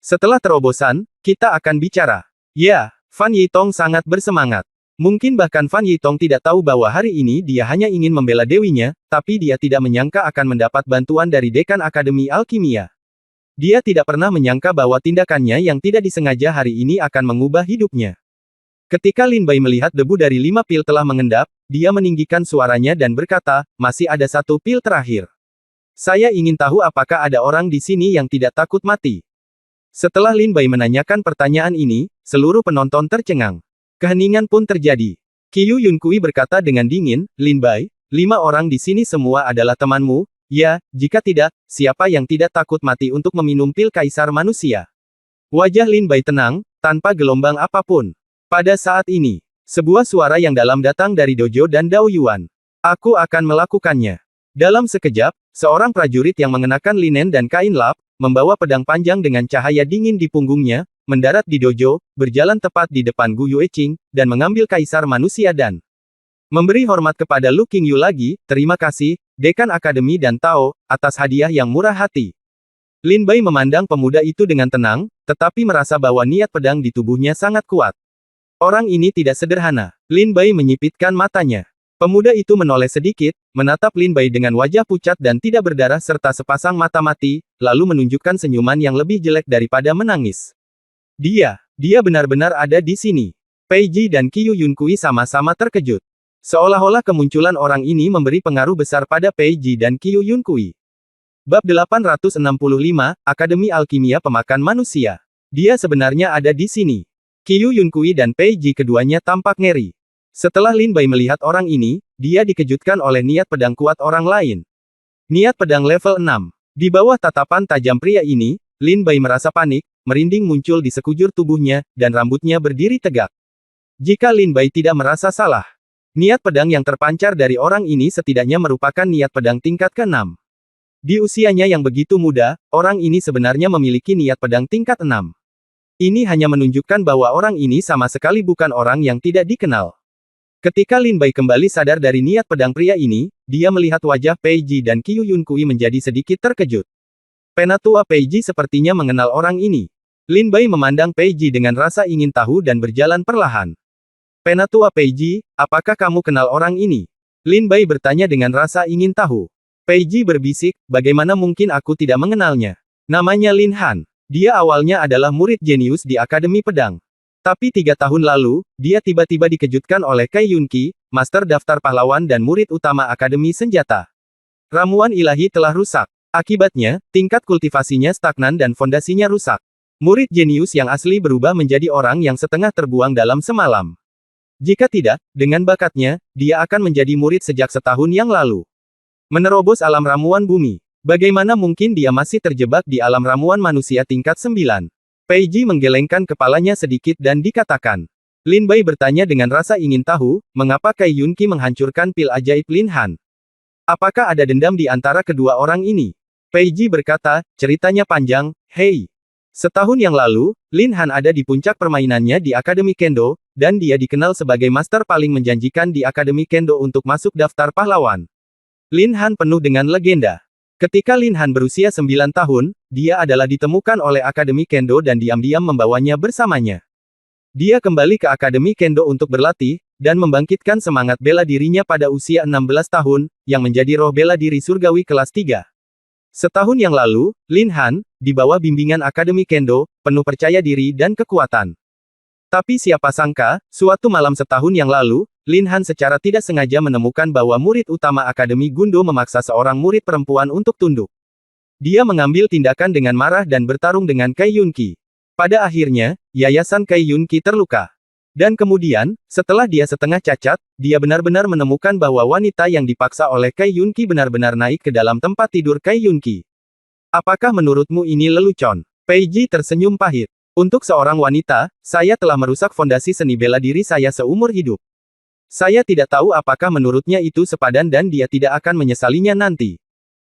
Setelah terobosan, kita akan bicara. Ya, Fan Yitong sangat bersemangat. Mungkin bahkan Fan Yitong tidak tahu bahwa hari ini dia hanya ingin membela dewinya, tapi dia tidak menyangka akan mendapat bantuan dari dekan Akademi Alkimia. Dia tidak pernah menyangka bahwa tindakannya yang tidak disengaja hari ini akan mengubah hidupnya. Ketika Lin Bai melihat debu dari 5 pil telah mengendap, dia meninggikan suaranya dan berkata, masih ada 1 pil terakhir. Saya ingin tahu apakah ada orang di sini yang tidak takut mati. Setelah Lin Bai menanyakan pertanyaan ini, seluruh penonton tercengang. Keheningan pun terjadi. Qiyu Yunkui berkata dengan dingin, Lin Bai, 5 orang di sini semua adalah temanmu, ya, jika tidak, siapa yang tidak takut mati untuk meminum pil kaisar manusia? Wajah Lin Bai tenang, tanpa gelombang apapun. Pada saat ini, Sebuah suara yang dalam datang dari Dojo dan Dao Yuan. Aku akan melakukannya. Dalam sekejap, seorang prajurit yang mengenakan linen dan kain lap, membawa pedang panjang dengan cahaya dingin di punggungnya, mendarat di dojo, berjalan tepat di depan Gu Yueqing, dan mengambil kaisar manusia dan memberi hormat kepada Lu Qingyu lagi. Terima kasih, Dekan Akademi dan Tao, atas hadiah yang murah hati. Lin Bai memandang pemuda itu dengan tenang, tetapi merasa bahwa niat pedang di tubuhnya sangat kuat. Orang ini tidak sederhana. Lin Bai menyipitkan matanya. Pemuda itu menoleh sedikit, menatap Lin Bai dengan wajah pucat dan tidak berdarah serta sepasang mata mati, lalu menunjukkan senyuman yang lebih jelek daripada menangis. Dia benar-benar ada di sini. Pei Ji dan Qiu Yunkui sama-sama terkejut. Seolah-olah kemunculan orang ini memberi pengaruh besar pada Pei Ji dan Qiu Yunkui. Bab 865, Akademi Alkimia Pemakan Manusia. Dia sebenarnya ada di sini. Qiu Yunkui dan Pei Ji keduanya tampak ngeri. Setelah Lin Bai melihat orang ini, dia dikejutkan oleh niat pedang kuat orang lain. Niat pedang level 6. Di bawah tatapan tajam pria ini, Lin Bai merasa panik, merinding muncul di sekujur tubuhnya, dan rambutnya berdiri tegak. Jika Lin Bai tidak merasa salah, niat pedang yang terpancar dari orang ini setidaknya merupakan niat pedang tingkat ke-6. Di usianya yang begitu muda, orang ini sebenarnya memiliki niat pedang tingkat 6. Ini hanya menunjukkan bahwa orang ini sama sekali bukan orang yang tidak dikenal. Ketika Lin Bai kembali sadar dari niat pedang pria ini, dia melihat wajah Pei Ji dan Qiu Yunkui menjadi sedikit terkejut. Penatua Pei Ji sepertinya mengenal orang ini. Lin Bai memandang Pei Ji dengan rasa ingin tahu dan berjalan perlahan. Penatua Pei Ji, apakah kamu kenal orang ini? Lin Bai bertanya dengan rasa ingin tahu. Pei Ji berbisik, bagaimana mungkin aku tidak mengenalnya? Namanya Lin Han. Dia awalnya adalah murid jenius di Akademi Pedang. Tapi 3 tahun lalu, dia tiba-tiba dikejutkan oleh Cai Yunqi, master daftar pahlawan dan murid utama Akademi Senjata. Ramuan ilahi telah rusak. Akibatnya, tingkat kultivasinya stagnan dan fondasinya rusak. Murid jenius yang asli berubah menjadi orang yang setengah terbuang dalam semalam. Jika tidak, dengan bakatnya, dia akan menjadi murid sejak setahun yang lalu. Menerobos alam ramuan bumi. Bagaimana mungkin dia masih terjebak di alam ramuan manusia tingkat 9? Pei Ji menggelengkan kepalanya sedikit dan dikatakan. Lin Bai bertanya dengan rasa ingin tahu, mengapa Cai Yunqi menghancurkan pil ajaib Lin Han? Apakah ada dendam di antara kedua orang ini? Pei Ji berkata, ceritanya panjang, hei. Setahun yang lalu, Lin Han ada di puncak permainannya di Akademi Kendo, dan dia dikenal sebagai master paling menjanjikan di Akademi Kendo untuk masuk daftar pahlawan. Lin Han penuh dengan legenda. Ketika Lin Han berusia 9 tahun, dia adalah ditemukan oleh Akademi Kendo dan diam-diam membawanya bersamanya. Dia kembali ke Akademi Kendo untuk berlatih, dan membangkitkan semangat bela dirinya pada usia 16 tahun, yang menjadi roh bela diri surgawi kelas 3. Setahun yang lalu, Lin Han, di bawah bimbingan Akademi Kendo, penuh percaya diri dan kekuatan. Tapi siapa sangka, suatu malam setahun yang lalu, Lin Han secara tidak sengaja menemukan bahwa murid utama Akademi Gundo memaksa seorang murid perempuan untuk tunduk. Dia mengambil tindakan dengan marah dan bertarung dengan Cai Yunqi. Pada akhirnya, yayasan Cai Yunqi terluka. Dan kemudian, setelah dia setengah cacat, dia benar-benar menemukan bahwa wanita yang dipaksa oleh Cai Yunqi benar-benar naik ke dalam tempat tidur Cai Yunqi. Apakah menurutmu ini lelucon? Pei Ji tersenyum pahit. Untuk seorang wanita, saya telah merusak fondasi seni bela diri saya seumur hidup. Saya tidak tahu apakah menurutnya itu sepadan dan dia tidak akan menyesalinya nanti.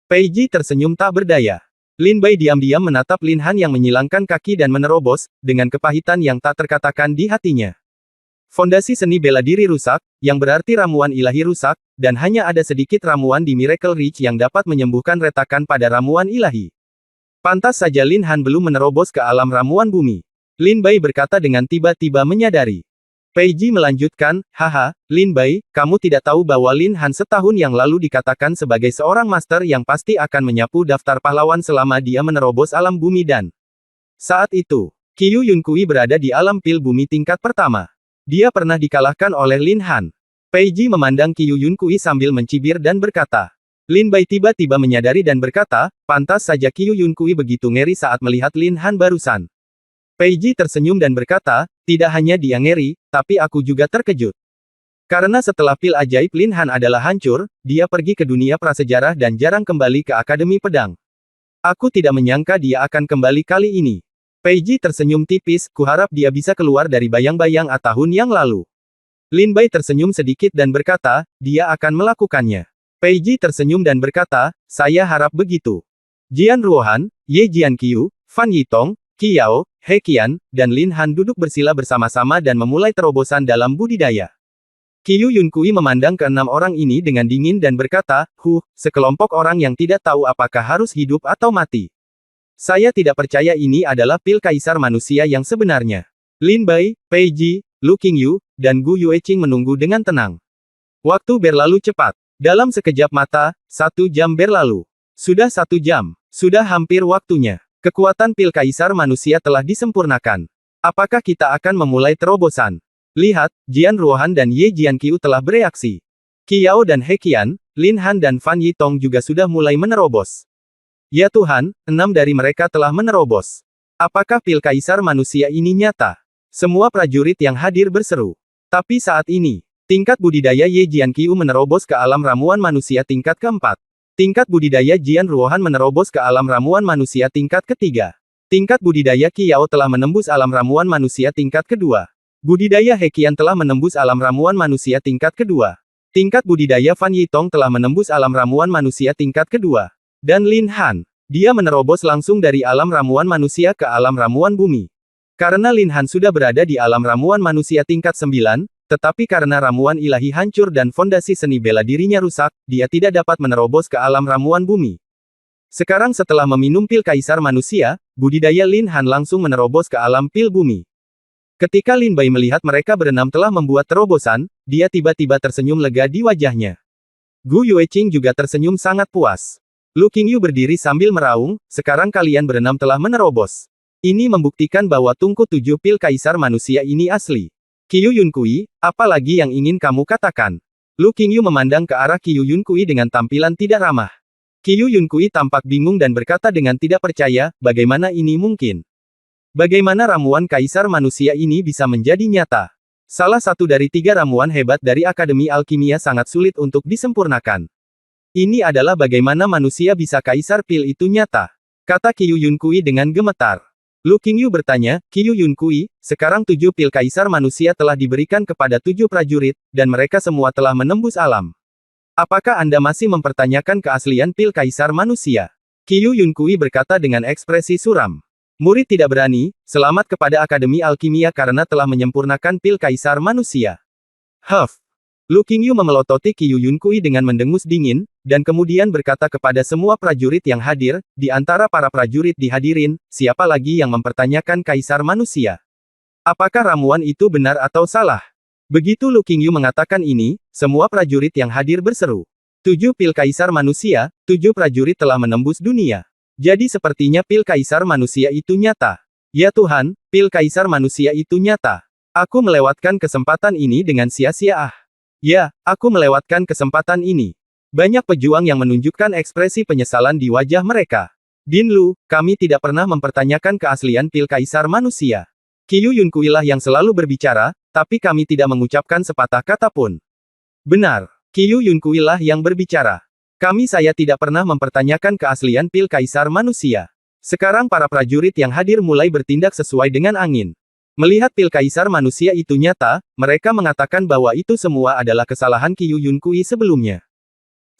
Pei Ji tersenyum tak berdaya. Lin Bai diam-diam menatap Lin Han yang menyilangkan kaki dan menerobos, dengan kepahitan yang tak terkatakan di hatinya. Fondasi seni bela diri rusak, yang berarti ramuan ilahi rusak, dan hanya ada sedikit ramuan di Miracle Reach yang dapat menyembuhkan retakan pada ramuan ilahi. Pantas saja Lin Han belum menerobos ke alam ramuan bumi. Lin Bai berkata dengan tiba-tiba menyadari. Pei Ji melanjutkan, haha, Lin Bai, kamu tidak tahu bahwa Lin Han setahun yang lalu dikatakan sebagai seorang master yang pasti akan menyapu daftar pahlawan selama dia menerobos alam bumi dan saat itu, Qiu Yunkui berada di alam pil bumi tingkat pertama. Dia pernah dikalahkan oleh Lin Han. Pei Ji memandang Qiu Yunkui sambil mencibir dan berkata. Lin Bai tiba-tiba menyadari dan berkata, pantas saja Qiu Yunkui begitu ngeri saat melihat Lin Han barusan. Pei Ji tersenyum dan berkata, tidak hanya dia ngeri, tapi aku juga terkejut. Karena setelah pil ajaib Lin Han adalah hancur, dia pergi ke dunia prasejarah dan jarang kembali ke Akademi Pedang. Aku tidak menyangka dia akan kembali kali ini. Pei Ji tersenyum tipis, kuharap dia bisa keluar dari bayang-bayang tahun yang lalu. Lin Bai tersenyum sedikit dan berkata, dia akan melakukannya. Pei Ji tersenyum dan berkata, saya harap begitu. Jian Ruohan, Ye Jianqiu, Fan Yitong, Qi Yao, He Qian, dan Lin Han duduk bersila bersama-sama dan memulai terobosan dalam budidaya. Qiu Yunkui memandang keenam orang ini dengan dingin dan berkata, sekelompok orang yang tidak tahu apakah harus hidup atau mati. Saya tidak percaya ini adalah pil kaisar manusia yang sebenarnya. Lin Bai, Pei Ji, Lu Qingyu, dan Gu Yueqing menunggu dengan tenang. Waktu berlalu cepat. Dalam sekejap mata, 1 jam berlalu. Sudah 1 jam. Sudah hampir waktunya. Kekuatan pil kaisar manusia telah disempurnakan. Apakah kita akan memulai terobosan? Lihat, Jian Ruohan dan Ye Jianqiu telah bereaksi. Qi Yao dan He Qian, Lin Han dan Fan Yitong juga sudah mulai menerobos. Ya Tuhan, 6 dari mereka telah menerobos. Apakah pil kaisar manusia ini nyata? Semua prajurit yang hadir berseru. Tapi saat ini, tingkat budidaya Ye Jianqiu menerobos ke alam ramuan manusia tingkat keempat. Tingkat budidaya Jian Ruohan menerobos ke alam ramuan manusia tingkat ketiga. Tingkat budidaya Qi Yao telah menembus alam ramuan manusia tingkat kedua. Budidaya He Qian telah menembus alam ramuan manusia tingkat kedua. Tingkat budidaya Fan Yitong telah menembus alam ramuan manusia tingkat kedua. Dan Lin Han, dia menerobos langsung dari alam ramuan manusia ke alam ramuan bumi. Karena Lin Han sudah berada di alam ramuan manusia tingkat 9, tetapi karena ramuan ilahi hancur dan fondasi seni bela dirinya rusak, dia tidak dapat menerobos ke alam ramuan bumi. Sekarang setelah meminum pil kaisar manusia, budidaya Lin Han langsung menerobos ke alam pil bumi. Ketika Lin Bai melihat mereka berenam telah membuat terobosan, dia tiba-tiba tersenyum lega di wajahnya. Gu Yueqing juga tersenyum sangat puas. Lu Qingyu berdiri sambil meraung, sekarang kalian berenam telah menerobos. Ini membuktikan bahwa tungku 7 pil kaisar manusia ini asli. Qiu Yunkui, apa lagi yang ingin kamu katakan? Lu Qingyu memandang ke arah Qiu Yunkui dengan tampilan tidak ramah. Qiu Yunkui tampak bingung dan berkata dengan tidak percaya, bagaimana ini mungkin? Bagaimana ramuan kaisar manusia ini bisa menjadi nyata? Salah satu dari 3 ramuan hebat dari Akademi Alkimia sangat sulit untuk disempurnakan. Ini adalah bagaimana manusia bisa kaisar pil itu nyata, kata Qiu Yunkui dengan gemetar. Lu Qingyu bertanya, Qiu Yunkui, sekarang 7 pil kaisar manusia telah diberikan kepada 7 prajurit, dan mereka semua telah menembus alam. Apakah Anda masih mempertanyakan keaslian pil kaisar manusia? Qiu Yunkui berkata dengan ekspresi suram. Murid tidak berani, selamat kepada Akademi Alkimia karena telah menyempurnakan pil kaisar manusia. Lu Qingyu memelototi Qiu Yunkui dengan mendengus dingin, dan kemudian berkata kepada semua prajurit yang hadir, di antara para prajurit dihadirin, siapa lagi yang mempertanyakan kaisar manusia? Apakah ramuan itu benar atau salah? Begitu Lu Qingyu mengatakan ini, semua prajurit yang hadir berseru. 7 pil kaisar manusia, 7 prajurit telah menembus dunia. Jadi sepertinya pil kaisar manusia itu nyata. Ya Tuhan, pil kaisar manusia itu nyata. Aku melewatkan kesempatan ini dengan sia-sia. Ya, aku melewatkan kesempatan ini. Banyak pejuang yang menunjukkan ekspresi penyesalan di wajah mereka. Din Lu, kami tidak pernah mempertanyakan keaslian pil kaisar manusia. Qiu Yunkui lah yang selalu berbicara, tapi kami tidak mengucapkan sepatah kata pun. Benar, Qiu Yunkui lah yang berbicara. Saya tidak pernah mempertanyakan keaslian pil kaisar manusia. Sekarang para prajurit yang hadir mulai bertindak sesuai dengan angin. Melihat pil kaisar manusia itu nyata, mereka mengatakan bahwa itu semua adalah kesalahan Qiu Yunkui sebelumnya.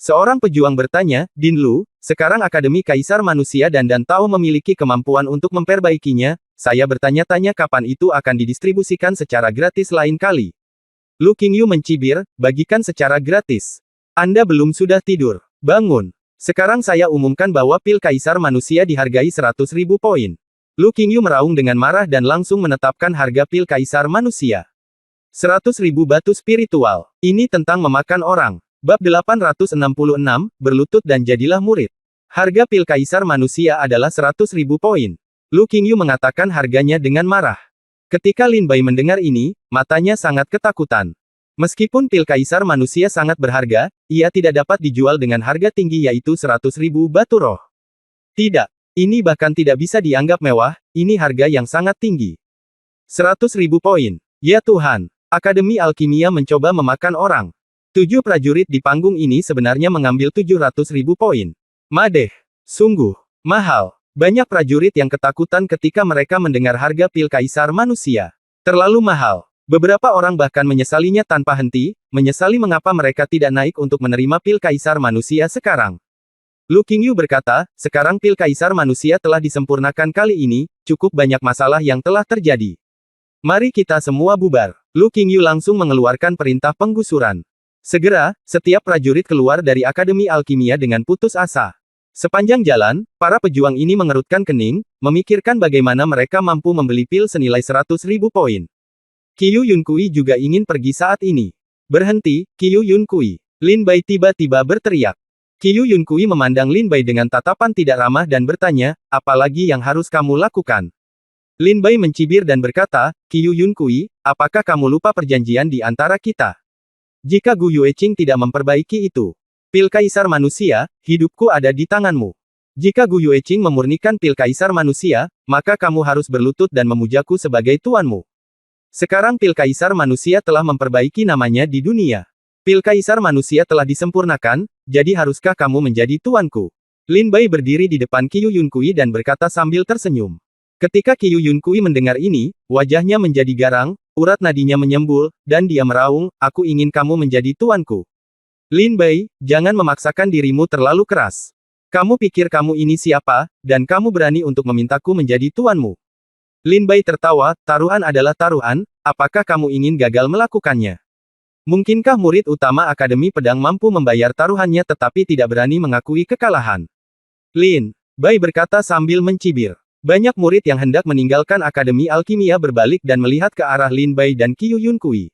Seorang pejuang bertanya, Din Lu, sekarang Akademi Kaisar Manusia dan Tao memiliki kemampuan untuk memperbaikinya, saya bertanya-tanya kapan itu akan didistribusikan secara gratis lain kali. Lu Qingyu mencibir, bagikan secara gratis. Anda belum sudah tidur. Bangun. Sekarang saya umumkan bahwa pil kaisar manusia dihargai 100.000 poin. Lu Qingyu meraung dengan marah dan langsung menetapkan harga pil kaisar manusia. 100.000 batu spiritual. Ini tentang memakan orang. Bab 866, berlutut dan jadilah murid. Harga pil kaisar manusia adalah 100.000 poin. Lu Qingyu mengatakan harganya dengan marah. Ketika Lin Bai mendengar ini, matanya sangat ketakutan. Meskipun pil kaisar manusia sangat berharga, ia tidak dapat dijual dengan harga tinggi yaitu 100.000 batu roh. Tidak. Ini bahkan tidak bisa dianggap mewah, ini harga yang sangat tinggi. 100.000 poin. Ya Tuhan, Akademi Alkimia mencoba memakan orang. 7 prajurit di panggung ini sebenarnya mengambil 700.000 poin. Madeh. Sungguh. Mahal. Banyak prajurit yang ketakutan ketika mereka mendengar harga pil kaisar manusia. Terlalu mahal. Beberapa orang bahkan menyesalinya tanpa henti, menyesali mengapa mereka tidak naik untuk menerima pil kaisar manusia sekarang. Lu Qingyu berkata, sekarang pil kaisar manusia telah disempurnakan kali ini, cukup banyak masalah yang telah terjadi. Mari kita semua bubar. Lu Qingyu langsung mengeluarkan perintah penggusuran. Segera, setiap prajurit keluar dari Akademi Alkimia dengan putus asa. Sepanjang jalan, para pejuang ini mengerutkan kening, memikirkan bagaimana mereka mampu membeli pil senilai 100.000 poin. Qiyu Yunkui juga ingin pergi saat ini. Berhenti, Qiyu Yunkui. Lin Bai tiba-tiba berteriak. Qiyu Yunkui memandang Lin Bai dengan tatapan tidak ramah dan bertanya, apa lagi yang harus kamu lakukan? Lin Bai mencibir dan berkata, Qiyu Yunkui, apakah kamu lupa perjanjian di antara kita? Jika Gu Yueqing tidak memperbaiki itu, pil kaisar manusia, hidupku ada di tanganmu. Jika Gu Yueqing memurnikan pil kaisar manusia, maka kamu harus berlutut dan memujaku sebagai tuanmu. Sekarang pil kaisar manusia telah memperbaiki namanya di dunia. Pil kaisar manusia telah disempurnakan, jadi haruskah kamu menjadi tuanku? Lin Bai berdiri di depan Qiyu Yunkui dan berkata sambil tersenyum. Ketika Qiyu Yunkui mendengar ini, wajahnya menjadi garang, urat nadinya menyembul, dan dia meraung, aku ingin kamu menjadi tuanku. Lin Bai, jangan memaksakan dirimu terlalu keras. Kamu pikir kamu ini siapa, dan kamu berani untuk memintaku menjadi tuanmu? Lin Bai tertawa, taruhan adalah taruhan, apakah kamu ingin gagal melakukannya? Mungkinkah murid utama Akademi Pedang mampu membayar taruhannya tetapi tidak berani mengakui kekalahan? Lin Bai berkata sambil mencibir. Banyak murid yang hendak meninggalkan Akademi Alkimia berbalik dan melihat ke arah Lin Bai dan Qiyu Yunkui.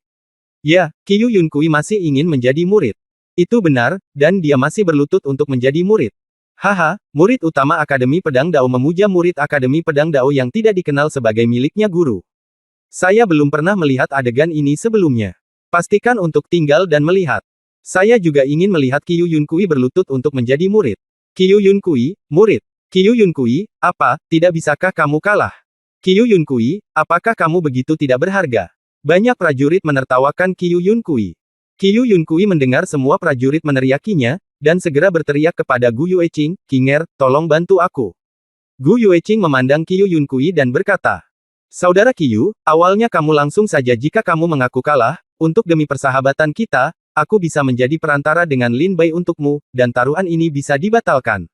Ya, Qiyu Yunkui masih ingin menjadi murid. Itu benar, dan dia masih berlutut untuk menjadi murid. Haha, murid utama Akademi Pedang Dao memuja murid Akademi Pedang Dao yang tidak dikenal sebagai miliknya guru. Saya belum pernah melihat adegan ini sebelumnya. Pastikan untuk tinggal dan melihat. Saya juga ingin melihat Qiyu Yunkui berlutut untuk menjadi murid. Qiyu Yunkui, murid. Qiyu Yunkui, apa, tidak bisakah kamu kalah? Qiyu Yunkui, apakah kamu begitu tidak berharga? Banyak prajurit menertawakan Qiyu Yunkui. Qiyu Yunkui mendengar semua prajurit meneriakinya, dan segera berteriak kepada Gu Yueqing, Kinger, tolong bantu aku. Gu Yueqing memandang Qiyu Yunkui dan berkata, Saudara Qiyu, awalnya kamu langsung saja jika kamu mengaku kalah, untuk demi persahabatan kita, aku bisa menjadi perantara dengan Lin Bai untukmu, dan taruhan ini bisa dibatalkan.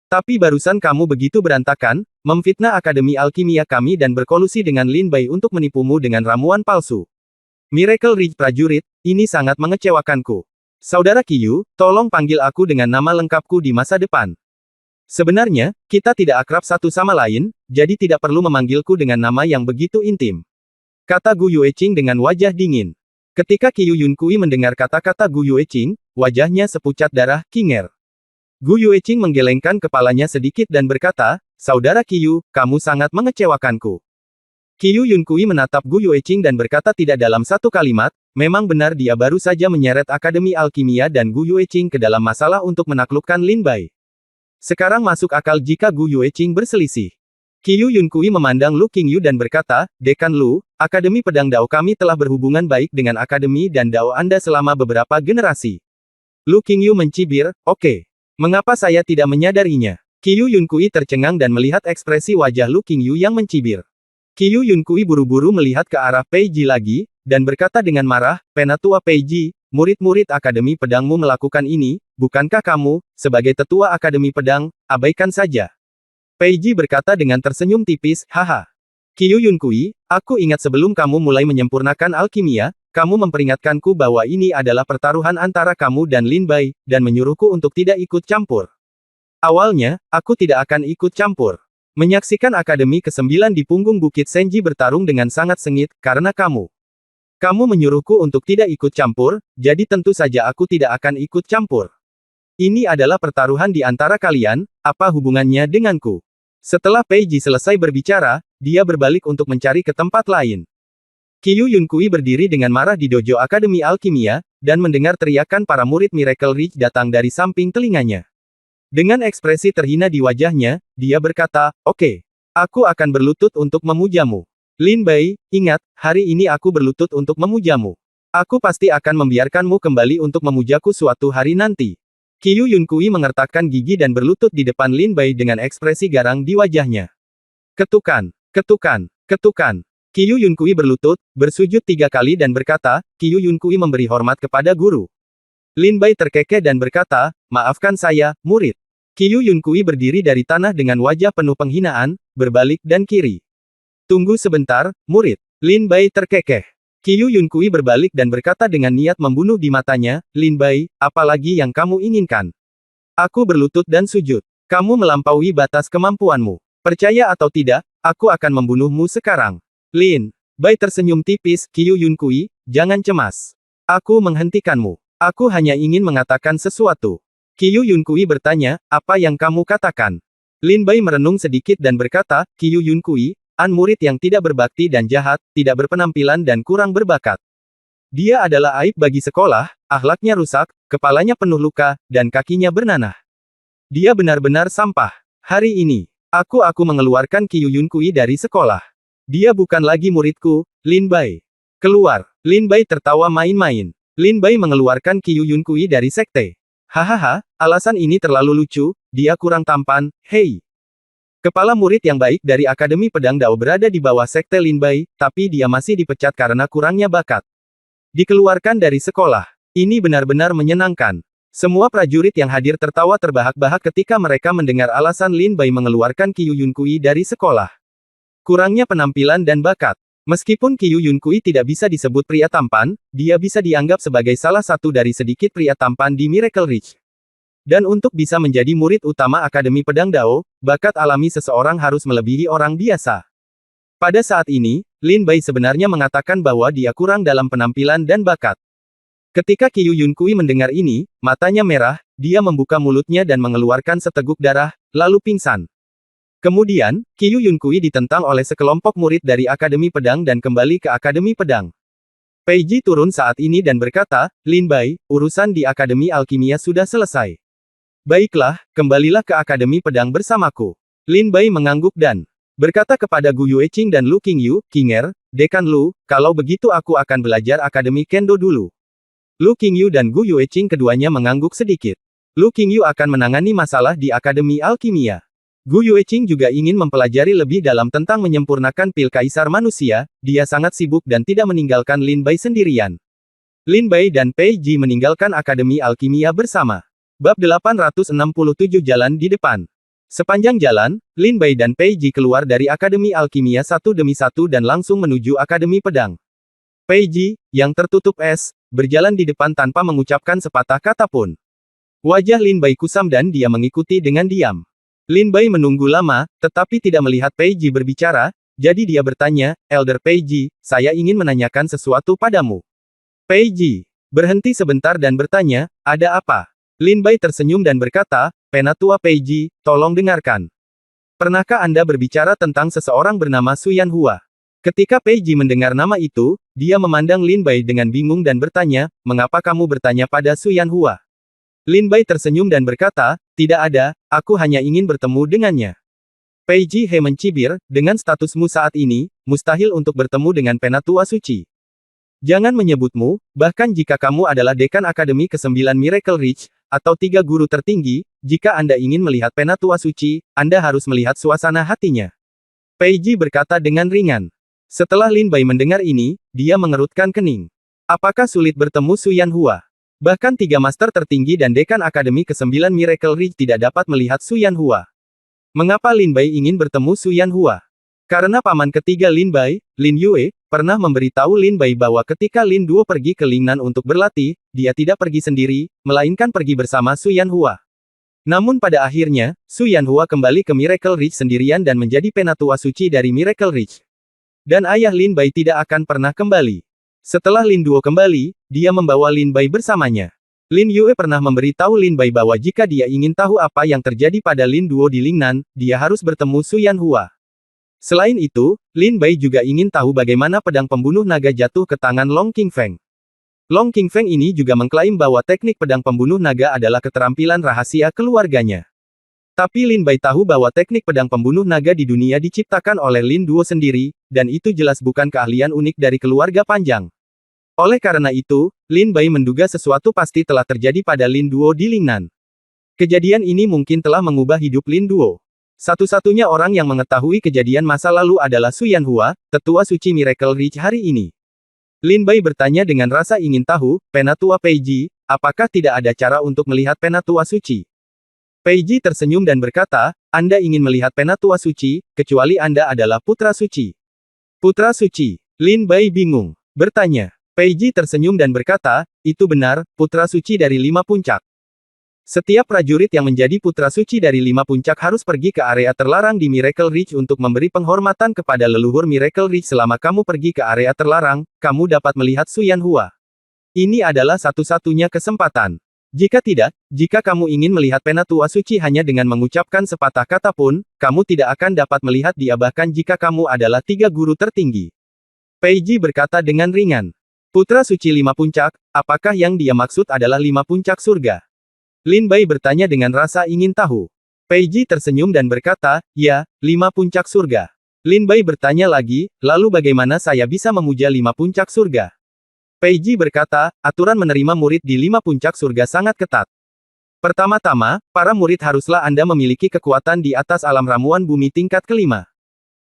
Tapi barusan kamu begitu berantakan, memfitnah Akademi Alkimia kami dan berkolusi dengan Lin Bai untuk menipumu dengan ramuan palsu. Miracle Ridge prajurit, ini sangat mengecewakanku. Saudara Qiyu, tolong panggil aku dengan nama lengkapku di masa depan. Sebenarnya, kita tidak akrab satu sama lain, jadi tidak perlu memanggilku dengan nama yang begitu intim. Kata Gu Yueqing dengan wajah dingin. Ketika Qiyu Yunkui mendengar kata-kata Gu Yueqing, wajahnya sepucat darah, Kinger. Gu Yueqing menggelengkan kepalanya sedikit dan berkata, Saudara Qiyu, kamu sangat mengecewakanku. Qiyu Yunkui menatap Gu Yueqing dan berkata tidak dalam satu kalimat, memang benar dia baru saja menyeret Akademi Alkimia dan Gu Yueqing ke dalam masalah untuk menaklukkan Lin Bai. Sekarang masuk akal jika Gu Yueqing berselisih. Qiyu Yunkui memandang Lu Qingyu dan berkata, Dekan Lu, Akademi Pedang Dao kami telah berhubungan baik dengan Akademi dan Dao Anda selama beberapa generasi. Lu Qingyu mencibir, oke. Mengapa saya tidak menyadarinya? Qiyu Yunkui tercengang dan melihat ekspresi wajah Lu Qingyu yang mencibir. Qiyu Yunkui buru-buru melihat ke arah Pei Ji lagi, dan berkata dengan marah, Penatua Pei Ji, murid-murid Akademi Pedangmu melakukan ini, bukankah kamu, sebagai tetua Akademi Pedang, abaikan saja? Pei Ji berkata dengan tersenyum tipis, haha. Qiyu Yunkui, aku ingat sebelum kamu mulai menyempurnakan alkimia, kamu memperingatkanku bahwa ini adalah pertaruhan antara kamu dan Lin Bai, dan menyuruhku untuk tidak ikut campur. Awalnya, aku tidak akan ikut campur. Menyaksikan Akademi ke-9 di punggung Bukit Senji bertarung dengan sangat sengit, karena kamu. Kamu menyuruhku untuk tidak ikut campur, jadi tentu saja aku tidak akan ikut campur. Ini adalah pertaruhan di antara kalian, apa hubungannya denganku? Setelah Pei Ji selesai berbicara, dia berbalik untuk mencari ke tempat lain. Qiyu Yunkui berdiri dengan marah di dojo Akademi Alkimia, dan mendengar teriakan para murid Miracle Ridge datang dari samping telinganya. Dengan ekspresi terhina di wajahnya, dia berkata, oke. Aku akan berlutut untuk memujamu. Lin Bai, ingat, hari ini aku berlutut untuk memujamu. Aku pasti akan membiarkanmu kembali untuk memujaku suatu hari nanti. Qiyu Yunkui mengertakkan gigi dan berlutut di depan Lin Bai dengan ekspresi garang di wajahnya. Ketukan, ketukan, ketukan. Qiyu Yunkui berlutut, bersujud 3 kali dan berkata, Qiyu Yunkui memberi hormat kepada guru. Lin Bai terkekeh dan berkata, maafkan saya, murid. Qiyu Yunkui berdiri dari tanah dengan wajah penuh penghinaan, berbalik dan kiri. Tunggu sebentar, murid. Lin Bai terkekeh. Qiyu Yunkui berbalik dan berkata dengan niat membunuh di matanya, Lin Bai, apalagi yang kamu inginkan? Aku berlutut dan sujud. Kamu melampaui batas kemampuanmu. Percaya atau tidak, aku akan membunuhmu sekarang. Lin Bai tersenyum tipis, Qiyu Yunkui, jangan cemas. Aku menghentikanmu. Aku hanya ingin mengatakan sesuatu. Qiyu Yunkui bertanya, apa yang kamu katakan? Lin Bai merenung sedikit dan berkata, Qiyu Yunkui, murid yang tidak berbakti dan jahat, tidak berpenampilan dan kurang berbakat. Dia adalah aib bagi sekolah, akhlaknya rusak, kepalanya penuh luka, dan kakinya bernanah. Dia benar-benar sampah. Hari ini, aku mengeluarkan Qiyu Yunkui dari sekolah. Dia bukan lagi muridku, Lin Bai. Keluar. Lin Bai tertawa main-main. Lin Bai mengeluarkan Qiyu Yunkui dari sekte. Hahaha, alasan ini terlalu lucu, dia kurang tampan, hei. Kepala murid yang baik dari Akademi Pedang Dao berada di bawah sekte Lin Bai, tapi dia masih dipecat karena kurangnya bakat. Dikeluarkan dari sekolah. Ini benar-benar menyenangkan. Semua prajurit yang hadir tertawa terbahak-bahak ketika mereka mendengar alasan Lin Bai mengeluarkan Qiyu Yunkui dari sekolah. Kurangnya penampilan dan bakat. Meskipun Qiyu Yunkui tidak bisa disebut pria tampan, dia bisa dianggap sebagai salah satu dari sedikit pria tampan di Miracle Ridge. Dan untuk bisa menjadi murid utama Akademi Pedang Dao, bakat alami seseorang harus melebihi orang biasa. Pada saat ini, Lin Bai sebenarnya mengatakan bahwa dia kurang dalam penampilan dan bakat. Ketika Qiyu Yunkui mendengar ini, matanya merah, dia membuka mulutnya dan mengeluarkan seteguk darah, lalu pingsan. Kemudian, Qiyu Yunkui ditentang oleh sekelompok murid dari Akademi Pedang dan kembali ke Akademi Pedang. Pei Ji turun saat ini dan berkata, Lin Bai, urusan di Akademi Alkimia sudah selesai. Baiklah, kembalilah ke Akademi Pedang bersamaku. Lin Bai mengangguk dan berkata kepada Gu Yueqing dan Lu Qingyu, Qinger, Dekan Lu, kalau begitu aku akan belajar Akademi Kendo dulu. Lu Qingyu dan Gu Yueqing keduanya mengangguk sedikit. Lu Qingyu akan menangani masalah di Akademi Alkimia. Gu Yueqing juga ingin mempelajari lebih dalam tentang menyempurnakan pil kaisar manusia, dia sangat sibuk dan tidak meninggalkan Lin Bai sendirian. Lin Bai dan Pei Ji meninggalkan Akademi Alkimia bersama. Bab 867 Jalan di Depan. Sepanjang jalan, Lin Bai dan Pei Ji keluar dari Akademi Alkimia satu demi satu dan langsung menuju Akademi Pedang. Pei Ji, yang tertutup es, berjalan di depan tanpa mengucapkan sepatah kata pun. Wajah Lin Bai kusam dan dia mengikuti dengan diam. Lin Bai menunggu lama, tetapi tidak melihat Pei Ji berbicara, jadi dia bertanya, Elder Pei Ji, saya ingin menanyakan sesuatu padamu. Pei Ji berhenti sebentar dan bertanya, ada apa? Lin Bai tersenyum dan berkata, Penatua Pei Ji, tolong dengarkan. Pernahkah Anda berbicara tentang seseorang bernama Su Yanhua? Ketika Pei Ji mendengar nama itu, dia memandang Lin Bai dengan bingung dan bertanya, mengapa kamu bertanya pada Su Yanhua? Lin Bai tersenyum dan berkata, tidak ada, aku hanya ingin bertemu dengannya. Pei Ji He mencibir, dengan statusmu saat ini, mustahil untuk bertemu dengan Penatua Suci. Jangan menyebutmu, bahkan jika kamu adalah dekan Akademi ke-9 Miracle Ridge, atau 3 guru tertinggi, jika Anda ingin melihat Penatua Suci, Anda harus melihat suasana hatinya. Pei Ji berkata dengan ringan. Setelah Lin Bai mendengar ini, dia mengerutkan kening. Apakah sulit bertemu Su Yanhua? Bahkan 3 master tertinggi dan dekan Akademi ke-9 Miracle Ridge tidak dapat melihat Su Yanhua. Mengapa Lin Bai ingin bertemu Su Yanhua? Karena paman ketiga Lin Bai, Lin Yue, pernah memberitahu Lin Bai bahwa ketika Lin Duo pergi ke Lingnan untuk berlatih, dia tidak pergi sendiri, melainkan pergi bersama Su Yanhua. Namun pada akhirnya, Su Yanhua kembali ke Miracle Ridge sendirian dan menjadi Penatua Suci dari Miracle Ridge. Dan ayah Lin Bai tidak akan pernah kembali. Setelah Lin Duo kembali, dia membawa Lin Bai bersamanya. Lin Yue pernah memberitahu Lin Bai bahwa jika dia ingin tahu apa yang terjadi pada Lin Duo di Lingnan, dia harus bertemu Su Yanhua. Selain itu, Lin Bai juga ingin tahu bagaimana pedang pembunuh naga jatuh ke tangan Long Qingfeng. Long Qingfeng ini juga mengklaim bahwa teknik pedang pembunuh naga adalah keterampilan rahasia keluarganya. Tapi Lin Bai tahu bahwa teknik pedang pembunuh naga di dunia diciptakan oleh Lin Duo sendiri, dan itu jelas bukan keahlian unik dari keluarga Panjang. Oleh karena itu, Lin Bai menduga sesuatu pasti telah terjadi pada Lin Duo di Lingnan. Kejadian ini mungkin telah mengubah hidup Lin Duo. Satu-satunya orang yang mengetahui kejadian masa lalu adalah Su Yanhua, tetua suci Miracle Ridge hari ini. Lin Bai bertanya dengan rasa ingin tahu, Penatua Peiji, apakah tidak ada cara untuk melihat Penatua suci? Peiji tersenyum dan berkata, Anda ingin melihat Penatua suci, kecuali Anda adalah putra suci. Putra suci. Lin Bai bingung. Bertanya. Peiji tersenyum dan berkata, itu benar, putra suci dari 5 puncak. Setiap prajurit yang menjadi putra suci dari 5 puncak harus pergi ke area terlarang di Miracle Ridge untuk memberi penghormatan kepada leluhur Miracle Ridge. Selama kamu pergi ke area terlarang, kamu dapat melihat Su Yanhua. Ini adalah satu-satunya kesempatan. Jika tidak, jika kamu ingin melihat Penatua suci hanya dengan mengucapkan sepatah kata pun, kamu tidak akan dapat melihat dia bahkan jika kamu adalah 3 guru tertinggi. Peiji berkata dengan ringan. Putra suci 5 puncak, apakah yang dia maksud adalah 5 puncak surga? Lin Bai bertanya dengan rasa ingin tahu. Peiji tersenyum dan berkata, ya, 5 puncak surga. Lin Bai bertanya lagi, lalu bagaimana saya bisa memuja 5 puncak surga? Peiji berkata, aturan menerima murid di 5 puncak surga sangat ketat. Pertama-tama, para murid haruslah Anda memiliki kekuatan di atas alam ramuan bumi tingkat kelima.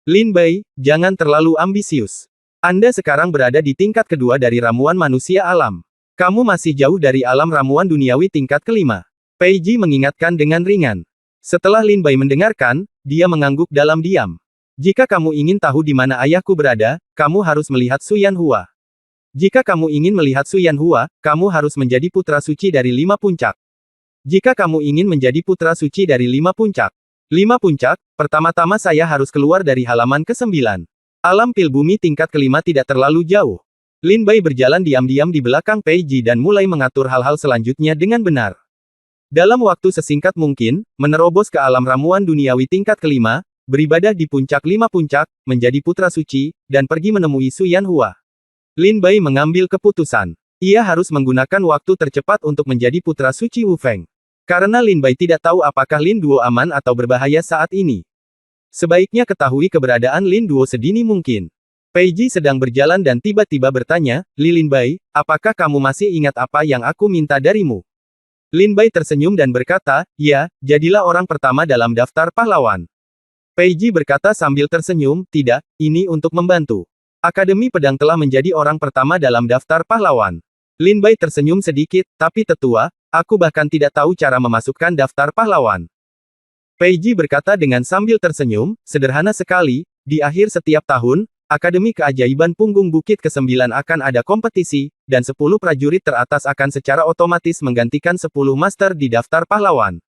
Lin Bai, jangan terlalu ambisius. Anda sekarang berada di tingkat kedua dari ramuan manusia alam. Kamu masih jauh dari alam ramuan duniawi tingkat kelima. Peiji mengingatkan dengan ringan. Setelah Lin Bai mendengarkan, dia mengangguk dalam diam. Jika kamu ingin tahu di mana ayahku berada, kamu harus melihat Su Yanhua. Jika kamu ingin melihat Su Yanhua, kamu harus menjadi putra suci dari 5 puncak. Jika kamu ingin menjadi putra suci dari 5 puncak. 5 puncak, pertama-tama saya harus keluar dari halaman ke-9. Alam pil bumi tingkat kelima tidak terlalu jauh. Lin Bai berjalan diam-diam di belakang Peiji dan mulai mengatur hal-hal selanjutnya dengan benar. Dalam waktu sesingkat mungkin, menerobos ke alam ramuan duniawi tingkat kelima, beribadah di puncak 5 puncak, menjadi putra suci, dan pergi menemui Su Yanhua. Lin Bai mengambil keputusan. Ia harus menggunakan waktu tercepat untuk menjadi putra suci Wu Feng. Karena Lin Bai tidak tahu apakah Lin Duo aman atau berbahaya saat ini. Sebaiknya ketahui keberadaan Lin Duo sedini mungkin. Peiji sedang berjalan dan tiba-tiba bertanya, Lin Bai, apakah kamu masih ingat apa yang aku minta darimu? Lin Bai tersenyum dan berkata, ya, jadilah orang pertama dalam daftar pahlawan. Peiji berkata sambil tersenyum, tidak, ini untuk membantu. Akademi Pedang telah menjadi orang pertama dalam daftar pahlawan. Lin Bai tersenyum sedikit, tapi tetua, aku bahkan tidak tahu cara memasukkan daftar pahlawan. Peiji berkata dengan sambil tersenyum, sederhana sekali, di akhir setiap tahun, Akademi Keajaiban Punggung Bukit ke-9 akan ada kompetisi, dan 10 prajurit teratas akan secara otomatis menggantikan 10 master di daftar pahlawan.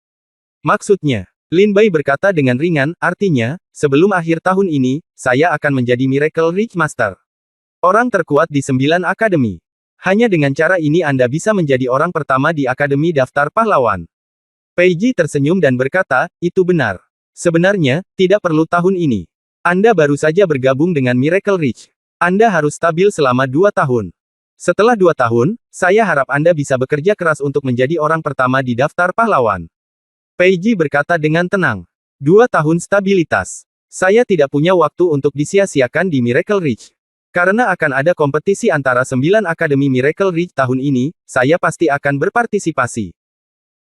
Maksudnya, Lin Bai berkata dengan ringan, artinya, sebelum akhir tahun ini, saya akan menjadi Miracle Ridge Master. Orang terkuat di 9 akademi. Hanya dengan cara ini Anda bisa menjadi orang pertama di Akademi Daftar Pahlawan. Peiji tersenyum dan berkata, itu benar. Sebenarnya, tidak perlu tahun ini. Anda baru saja bergabung dengan Miracle Ridge. Anda harus stabil selama 2 tahun. Setelah 2 tahun, saya harap Anda bisa bekerja keras untuk menjadi orang pertama di daftar pahlawan. Peiji berkata dengan tenang. 2 tahun stabilitas. Saya tidak punya waktu untuk disia-siakan di Miracle Ridge. Karena akan ada kompetisi antara 9 Akademi Miracle Ridge tahun ini, saya pasti akan berpartisipasi.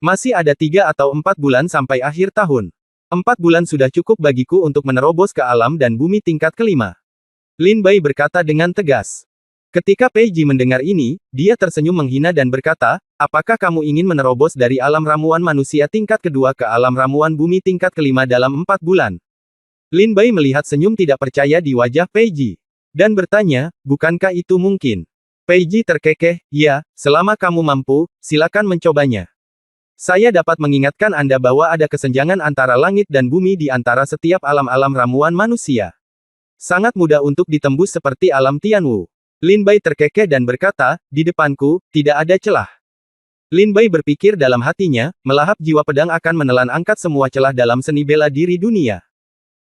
Masih ada 3 atau 4 bulan sampai akhir tahun. 4 bulan sudah cukup bagiku untuk menerobos ke alam dan bumi tingkat kelima. Lin Bai berkata dengan tegas. Ketika Peiji mendengar ini, dia tersenyum menghina dan berkata, apakah kamu ingin menerobos dari alam ramuan manusia tingkat kedua ke alam ramuan bumi tingkat kelima dalam 4 bulan? Lin Bai melihat senyum tidak percaya di wajah Peiji. Dan bertanya, bukankah itu mungkin? Peiji terkekeh, ya, selama kamu mampu, silakan mencobanya. Saya dapat mengingatkan Anda bahwa ada kesenjangan antara langit dan bumi di antara setiap alam-alam ramuan manusia. Sangat mudah untuk ditembus seperti alam Tianwu. Lin Bai terkekeh dan berkata, di depanku, tidak ada celah. Lin Bai berpikir dalam hatinya, melahap jiwa pedang akan menelan angkat semua celah dalam seni bela diri dunia.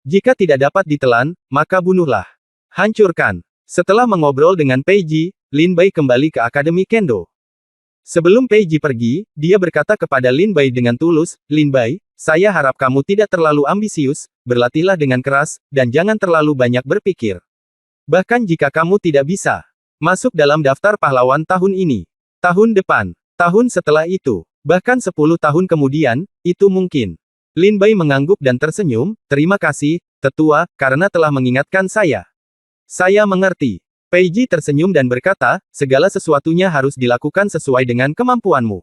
Jika tidak dapat ditelan, maka bunuhlah. Hancurkan. Setelah mengobrol dengan Peiji, Lin Bai kembali ke Akademi Kendo. Sebelum Peiji pergi, dia berkata kepada Lin Bai dengan tulus, Lin Bai, saya harap kamu tidak terlalu ambisius, berlatihlah dengan keras, dan jangan terlalu banyak berpikir. Bahkan jika kamu tidak bisa masuk dalam daftar pahlawan tahun ini, tahun depan, tahun setelah itu, bahkan 10 tahun kemudian, itu mungkin. Lin Bai mengangguk dan tersenyum, terima kasih, tetua, karena telah mengingatkan saya. Saya mengerti. Pei Ji tersenyum dan berkata, segala sesuatunya harus dilakukan sesuai dengan kemampuanmu.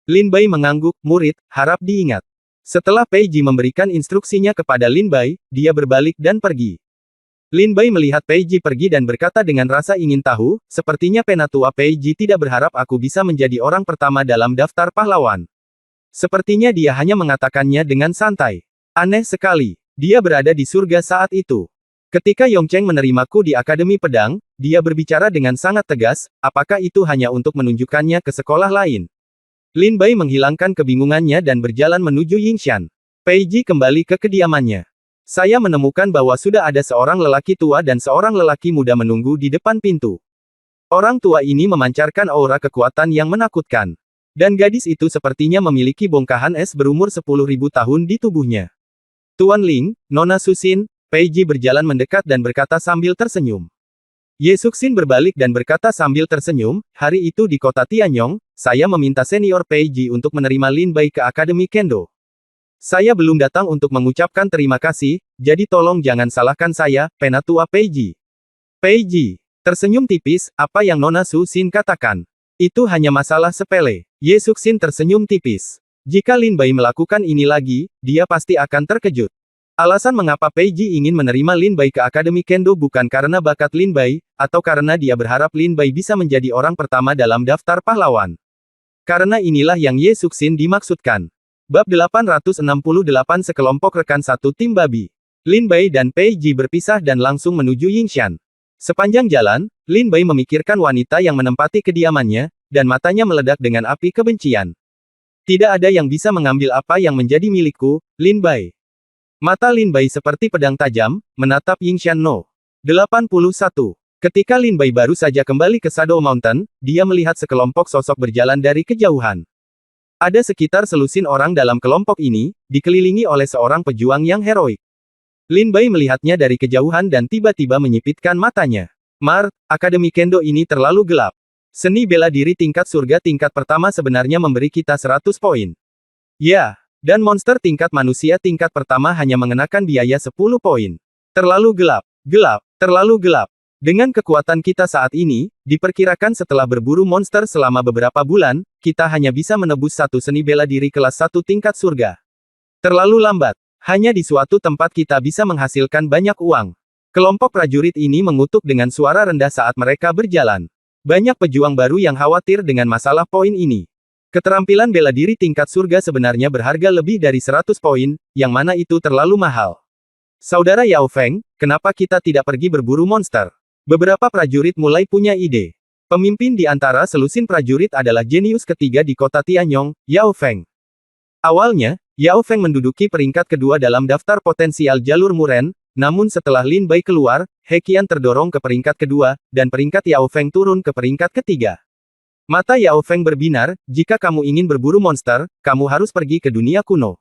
Lin Bai mengangguk, murid, harap diingat. Setelah Pei Ji memberikan instruksinya kepada Lin Bai, dia berbalik dan pergi. Lin Bai melihat Pei Ji pergi dan berkata dengan rasa ingin tahu, sepertinya penatua Pei Ji tidak berharap aku bisa menjadi orang pertama dalam daftar pahlawan. Sepertinya dia hanya mengatakannya dengan santai. Aneh sekali. Dia berada di surga saat itu. Ketika Yongcheng menerimaku di Akademi Pedang, dia berbicara dengan sangat tegas, apakah itu hanya untuk menunjukkannya ke sekolah lain? Lin Bai menghilangkan kebingungannya dan berjalan menuju Yingshan. Pei Ji kembali ke kediamannya. Saya menemukan bahwa sudah ada seorang lelaki tua dan seorang lelaki muda menunggu di depan pintu. Orang tua ini memancarkan aura kekuatan yang menakutkan. Dan gadis itu sepertinya memiliki bongkahan es berumur 10.000 tahun di tubuhnya. Tuan Ling, Nona Susin, Pei Ji berjalan mendekat dan berkata sambil tersenyum. Ye Suxin berbalik dan berkata sambil tersenyum, hari itu di kota Tianyong, saya meminta senior Pei Ji untuk menerima Lin Bai ke Akademi Kendo. Saya belum datang untuk mengucapkan terima kasih, jadi tolong jangan salahkan saya, penatua Pei Ji. Pei Ji tersenyum tipis, apa yang Nona Susin katakan. Itu hanya masalah sepele. Ye Suxin tersenyum tipis. Jika Lin Bai melakukan ini lagi, dia pasti akan terkejut. Alasan mengapa Pei Ji ingin menerima Lin Bai ke Akademi Kendo bukan karena bakat Lin Bai, atau karena dia berharap Lin Bai bisa menjadi orang pertama dalam daftar pahlawan. Karena inilah yang Ye Suxin dimaksudkan. Bab 868 Sekelompok rekan satu tim babi. Lin Bai dan Pei Ji berpisah dan langsung menuju Yingshan. Sepanjang jalan, Lin Bai memikirkan wanita yang menempati kediamannya, dan matanya meledak dengan api kebencian. Tidak ada yang bisa mengambil apa yang menjadi milikku, Lin Bai. Mata Lin Bai seperti pedang tajam, menatap Yingshan No. 81. Ketika Lin Bai baru saja kembali ke Shadow Mountain, dia melihat sekelompok sosok berjalan dari kejauhan. Ada sekitar selusin orang dalam kelompok ini, dikelilingi oleh seorang pejuang yang heroik. Lin Bai melihatnya dari kejauhan dan tiba-tiba menyipitkan matanya. Akademi Kendo ini terlalu gelap. Seni bela diri tingkat surga tingkat pertama sebenarnya memberi kita 100 poin. Ya, dan monster tingkat manusia tingkat pertama hanya mengenakan biaya 10 poin. Terlalu gelap, terlalu gelap. Dengan kekuatan kita saat ini, diperkirakan setelah berburu monster selama beberapa bulan, kita hanya bisa menebus satu seni bela diri kelas 1 tingkat surga. Terlalu lambat. Hanya di suatu tempat kita bisa menghasilkan banyak uang. Kelompok prajurit ini mengutuk dengan suara rendah saat mereka berjalan. Banyak pejuang baru yang khawatir dengan masalah poin ini. Keterampilan bela diri tingkat surga sebenarnya berharga lebih dari 100 poin, yang mana itu terlalu mahal. Saudara Yao Feng, kenapa kita tidak pergi berburu monster? Beberapa prajurit mulai punya ide. Pemimpin di antara selusin prajurit adalah jenius ketiga di kota Tianyong, Yao Feng. Awalnya, Yao Feng menduduki peringkat kedua dalam daftar potensial jalur Muren, namun setelah Lin Bai keluar, He Qian terdorong ke peringkat kedua, dan peringkat Yao Feng turun ke peringkat ketiga. Mata Yao Feng berbinar, jika kamu ingin berburu monster, kamu harus pergi ke dunia kuno.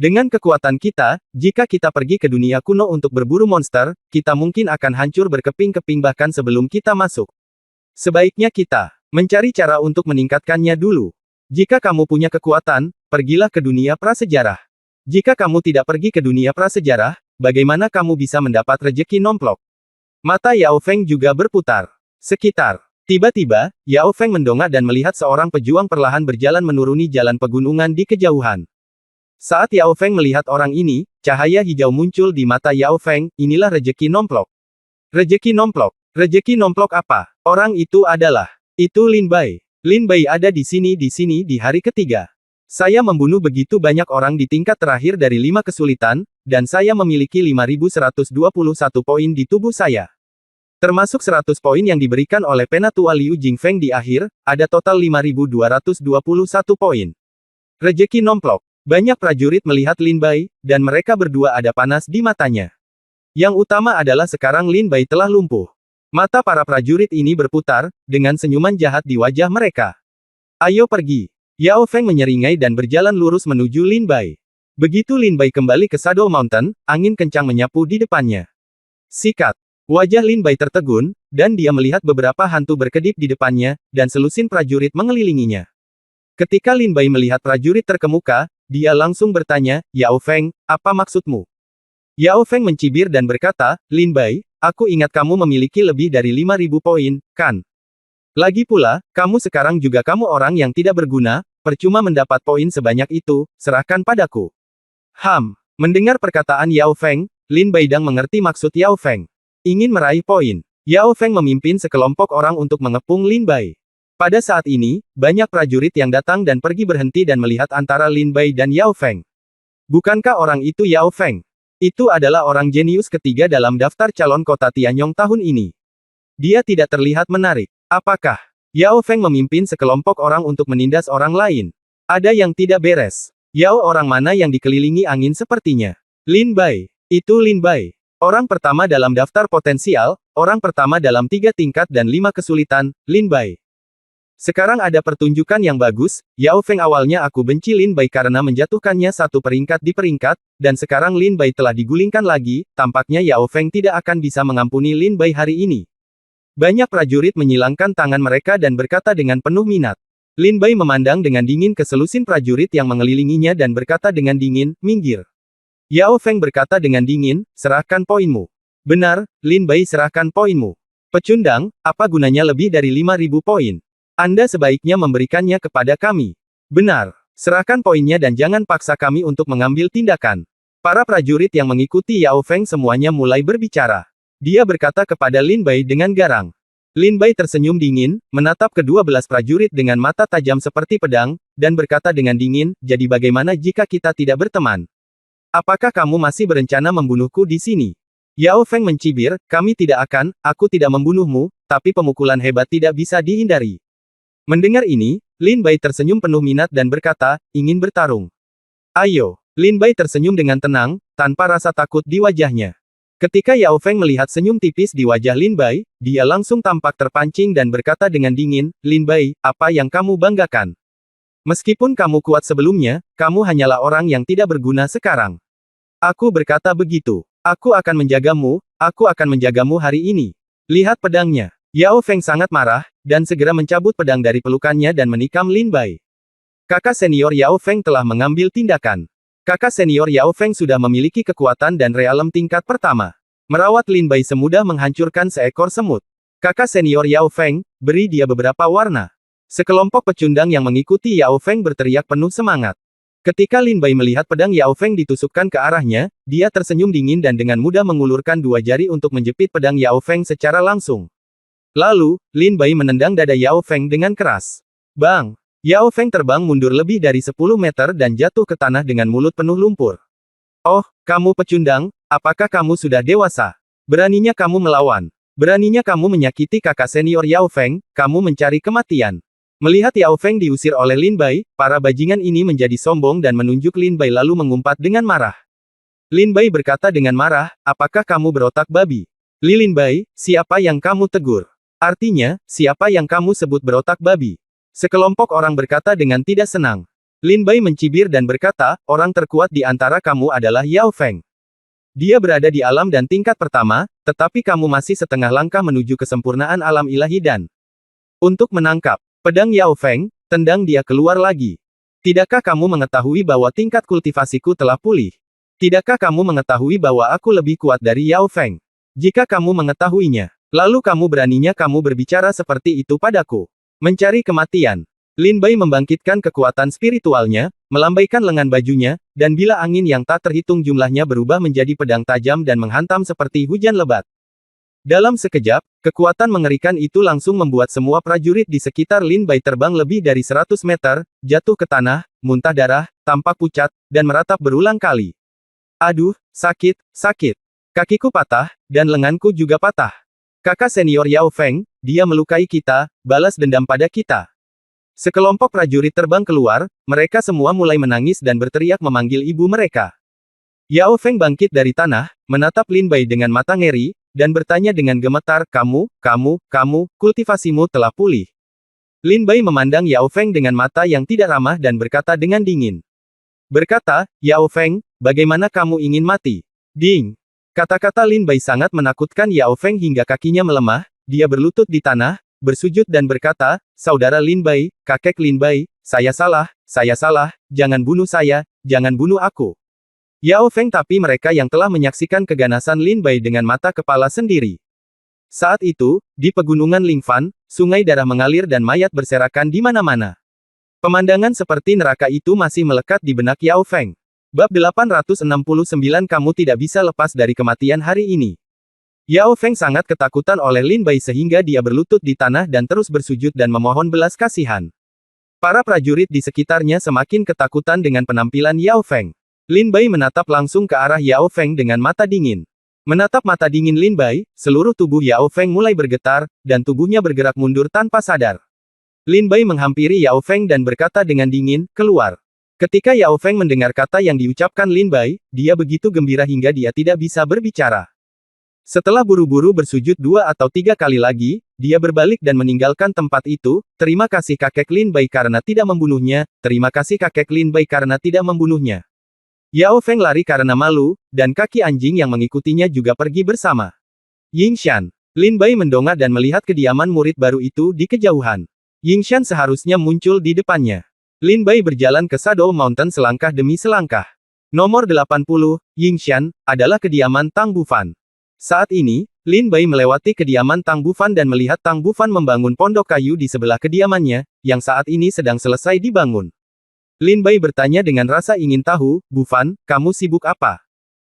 Dengan kekuatan kita, jika kita pergi ke dunia kuno untuk berburu monster, kita mungkin akan hancur berkeping-keping bahkan sebelum kita masuk. Sebaiknya kita mencari cara untuk meningkatkannya dulu. Jika kamu punya kekuatan, pergilah ke dunia prasejarah. Jika kamu tidak pergi ke dunia prasejarah, bagaimana kamu bisa mendapat rejeki nomplok? Mata Yao Feng juga berputar. Sekitar. Tiba-tiba, Yao Feng mendongak dan melihat seorang pejuang perlahan berjalan menuruni jalan pegunungan di kejauhan. Saat Yao Feng melihat orang ini, cahaya hijau muncul di mata Yao Feng, inilah rejeki nomplok. Rejeki nomplok. Rejeki nomplok apa? Orang itu adalah. Itu Lin Bai. Lin Bai ada di sini di hari ketiga. Saya membunuh begitu banyak orang di tingkat terakhir dari 5 kesulitan, dan saya memiliki 5121 poin di tubuh saya. Termasuk 100 poin yang diberikan oleh penatua Liu Jingfeng di akhir, ada total 5221 poin. Rejeki nomplok. Banyak prajurit melihat Lin Bai, dan mereka berdua ada panas di matanya. Yang utama adalah sekarang Lin Bai telah lumpuh. Mata para prajurit ini berputar, dengan senyuman jahat di wajah mereka. Ayo pergi. Yao Feng menyeringai dan berjalan lurus menuju Lin Bai. Begitu Lin Bai kembali ke Shadow Mountain, angin kencang menyapu di depannya. Sikat. Wajah Lin Bai tertegun, dan dia melihat beberapa hantu berkedip di depannya, dan selusin prajurit mengelilinginya. Ketika Lin Bai melihat prajurit terkemuka, dia langsung bertanya, Yao Feng, apa maksudmu? Yao Feng mencibir dan berkata, Lin Bai, aku ingat kamu memiliki lebih dari 5.000 poin, kan? Lagi pula, kamu sekarang juga kamu orang yang tidak berguna, percuma mendapat poin sebanyak itu, serahkan padaku. Mendengar perkataan Yao Feng, Lin Baidang mengerti maksud Yao Feng. Ingin meraih poin. Yao Feng memimpin sekelompok orang untuk mengepung Lin Bai. Pada saat ini, banyak prajurit yang datang dan pergi berhenti dan melihat antara Lin Bai dan Yao Feng. Bukankah orang itu Yao Feng? Itu adalah orang jenius ketiga dalam daftar calon kota Tianyong tahun ini. Dia tidak terlihat menarik. Apakah Yao Feng memimpin sekelompok orang untuk menindas orang lain? Ada yang tidak beres. Yao orang mana yang dikelilingi angin sepertinya? Lin Bai. Itu Lin Bai. Orang pertama dalam daftar potensial, orang pertama dalam 3 tingkat dan 5 kesulitan, Lin Bai. Sekarang ada pertunjukan yang bagus, Yao Feng awalnya aku benci Lin Bai karena menjatuhkannya 1 peringkat di peringkat, dan sekarang Lin Bai telah digulingkan lagi, tampaknya Yao Feng tidak akan bisa mengampuni Lin Bai hari ini. Banyak prajurit menyilangkan tangan mereka dan berkata dengan penuh minat. Lin Bai memandang dengan dingin ke selusin prajurit yang mengelilinginya dan berkata dengan dingin, minggir. Yao Feng berkata dengan dingin, serahkan poinmu. Benar, Lin Bai serahkan poinmu. Pecundang, apa gunanya lebih dari 5.000 poin? Anda sebaiknya memberikannya kepada kami. Benar, serahkan poinnya dan jangan paksa kami untuk mengambil tindakan. Para prajurit yang mengikuti Yao Feng semuanya mulai berbicara. Dia berkata kepada Lin Bai dengan garang. Lin Bai tersenyum dingin, menatap ke-12 prajurit dengan mata tajam seperti pedang, dan berkata dengan dingin, jadi bagaimana jika kita tidak berteman? Apakah kamu masih berencana membunuhku di sini? Yao Feng mencibir, kami tidak akan, aku tidak membunuhmu, tapi pemukulan hebat tidak bisa dihindari. Mendengar ini, Lin Bai tersenyum penuh minat dan berkata, ingin bertarung. Ayo, Lin Bai tersenyum dengan tenang, tanpa rasa takut di wajahnya. Ketika Yao Feng melihat senyum tipis di wajah Lin Bai, dia langsung tampak terpancing dan berkata dengan dingin, Lin Bai, apa yang kamu banggakan? Meskipun kamu kuat sebelumnya, kamu hanyalah orang yang tidak berguna sekarang. Aku berkata begitu. Aku akan menjagamu hari ini. Lihat pedangnya. Yao Feng sangat marah, dan segera mencabut pedang dari pelukannya dan menikam Lin Bai. Kakak senior Yao Feng telah mengambil tindakan. Kakak senior Yao Feng sudah memiliki kekuatan dan realem tingkat pertama. Merawat Lin Bai semudah menghancurkan seekor semut. Kakak senior Yao Feng, beri dia beberapa warna. Sekelompok pecundang yang mengikuti Yao Feng berteriak penuh semangat. Ketika Lin Bai melihat pedang Yao Feng ditusukkan ke arahnya, dia tersenyum dingin dan dengan mudah mengulurkan 2 jari untuk menjepit pedang Yao Feng secara langsung. Lalu, Lin Bai menendang dada Yao Feng dengan keras. Bang! Yao Feng terbang mundur lebih dari 10 meter dan jatuh ke tanah dengan mulut penuh lumpur. Oh, kamu pecundang, apakah kamu sudah dewasa? Beraninya kamu melawan. Beraninya kamu menyakiti kakak senior Yao Feng, kamu mencari kematian. Melihat Yao Feng diusir oleh Lin Bai, para bajingan ini menjadi sombong dan menunjuk Lin Bai lalu mengumpat dengan marah. Lin Bai berkata dengan marah, apakah kamu berotak babi? Lin Bai, siapa yang kamu tegur? Artinya, siapa yang kamu sebut berotak babi? Sekelompok orang berkata dengan tidak senang. Lin Bai mencibir dan berkata, orang terkuat di antara kamu adalah Yao Feng. Dia berada di alam dan tingkat pertama, tetapi kamu masih setengah langkah menuju kesempurnaan alam ilahi dan untuk menangkap pedang Yao Feng, tendang dia keluar lagi. Tidakkah kamu mengetahui bahwa tingkat kultivasiku telah pulih? Tidakkah kamu mengetahui bahwa aku lebih kuat dari Yao Feng? Jika kamu mengetahuinya, lalu beraninya kamu berbicara seperti itu padaku. Mencari kematian. Lin Bai membangkitkan kekuatan spiritualnya, melambaikan lengan bajunya, dan bila angin yang tak terhitung jumlahnya berubah menjadi pedang tajam dan menghantam seperti hujan lebat. Dalam sekejap, kekuatan mengerikan itu langsung membuat semua prajurit di sekitar Lin Bai terbang lebih dari 100 meter, jatuh ke tanah, muntah darah, tampak pucat, dan meratap berulang kali. Aduh, sakit, sakit. Kakiku patah, dan lenganku juga patah. Kakak senior Yao Feng, dia melukai kita, balas dendam pada kita. Sekelompok prajurit terbang keluar, mereka semua mulai menangis dan berteriak memanggil ibu mereka. Yao Feng bangkit dari tanah, menatap Lin Bai dengan mata ngeri, dan bertanya dengan gemetar, kamu, kultivasimu telah pulih. Lin Bai memandang Yao Feng dengan mata yang tidak ramah dan berkata dengan dingin. Berkata, Yao Feng, bagaimana kamu ingin mati? Ding! Kata-kata Lin Bai sangat menakutkan Yao Feng hingga kakinya melemah, dia berlutut di tanah, bersujud dan berkata, Saudara Lin Bai, kakek Lin Bai, saya salah, jangan bunuh saya, jangan bunuh aku. Yao Feng tapi mereka yang telah menyaksikan keganasan Lin Bai dengan mata kepala sendiri. Saat itu, di pegunungan Lingfan, sungai darah mengalir dan mayat berserakan di mana-mana. Pemandangan seperti neraka itu masih melekat di benak Yao Feng. Bab 869 Kamu tidak bisa lepas dari kematian hari ini. Yao Feng sangat ketakutan oleh Lin Bai sehingga dia berlutut di tanah dan terus bersujud dan memohon belas kasihan. Para prajurit di sekitarnya semakin ketakutan dengan penampilan Yao Feng. Lin Bai menatap langsung ke arah Yao Feng dengan mata dingin. Menatap mata dingin Lin Bai, seluruh tubuh Yao Feng mulai bergetar, dan tubuhnya bergerak mundur tanpa sadar. Lin Bai menghampiri Yao Feng dan berkata dengan dingin, keluar. Ketika Yao Feng mendengar kata yang diucapkan Lin Bai, dia begitu gembira hingga dia tidak bisa berbicara. Setelah buru-buru bersujud 2 atau 3 kali lagi, dia berbalik dan meninggalkan tempat itu. Terima kasih kakek Lin Bai karena tidak membunuhnya, terima kasih kakek Lin Bai karena tidak membunuhnya. Yao Feng lari karena malu, dan kaki anjing yang mengikutinya juga pergi bersama. Yingshan. Lin Bai mendongak dan melihat kediaman murid baru itu di kejauhan. Yingshan seharusnya muncul di depannya. Lin Bai berjalan ke Shadow Mountain selangkah demi selangkah. Nomor 80, Yingshan, adalah kediaman Tang Bufan. Saat ini, Lin Bai melewati kediaman Tang Bufan dan melihat Tang Bufan membangun pondok kayu di sebelah kediamannya, yang saat ini sedang selesai dibangun. Lin Bai bertanya dengan rasa ingin tahu, Bufan, kamu sibuk apa?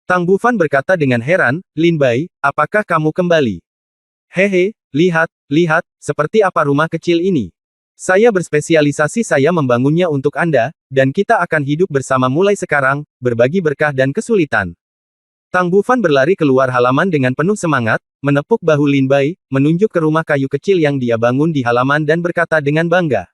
Tang Bufan berkata dengan heran, Lin Bai, apakah kamu kembali? Hehe, lihat, seperti apa rumah kecil ini. Saya berspesialisasi saya membangunnya untuk Anda, dan kita akan hidup bersama mulai sekarang, berbagi berkah dan kesulitan. Tang Bufan berlari keluar halaman dengan penuh semangat, menepuk bahu Lin Bai, menunjuk ke rumah kayu kecil yang dia bangun di halaman dan berkata dengan bangga.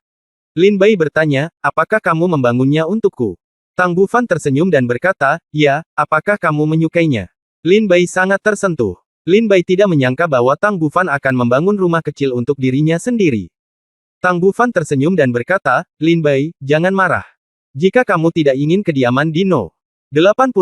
Lin Bai bertanya, apakah kamu membangunnya untukku? Tang Bufan tersenyum dan berkata, ya, apakah kamu menyukainya? Lin Bai sangat tersentuh. Lin Bai tidak menyangka bahwa Tang Bufan akan membangun rumah kecil untuk dirinya sendiri. Tang Bufan tersenyum dan berkata, Lin Bai, jangan marah. Jika kamu tidak ingin kediaman di No. 81,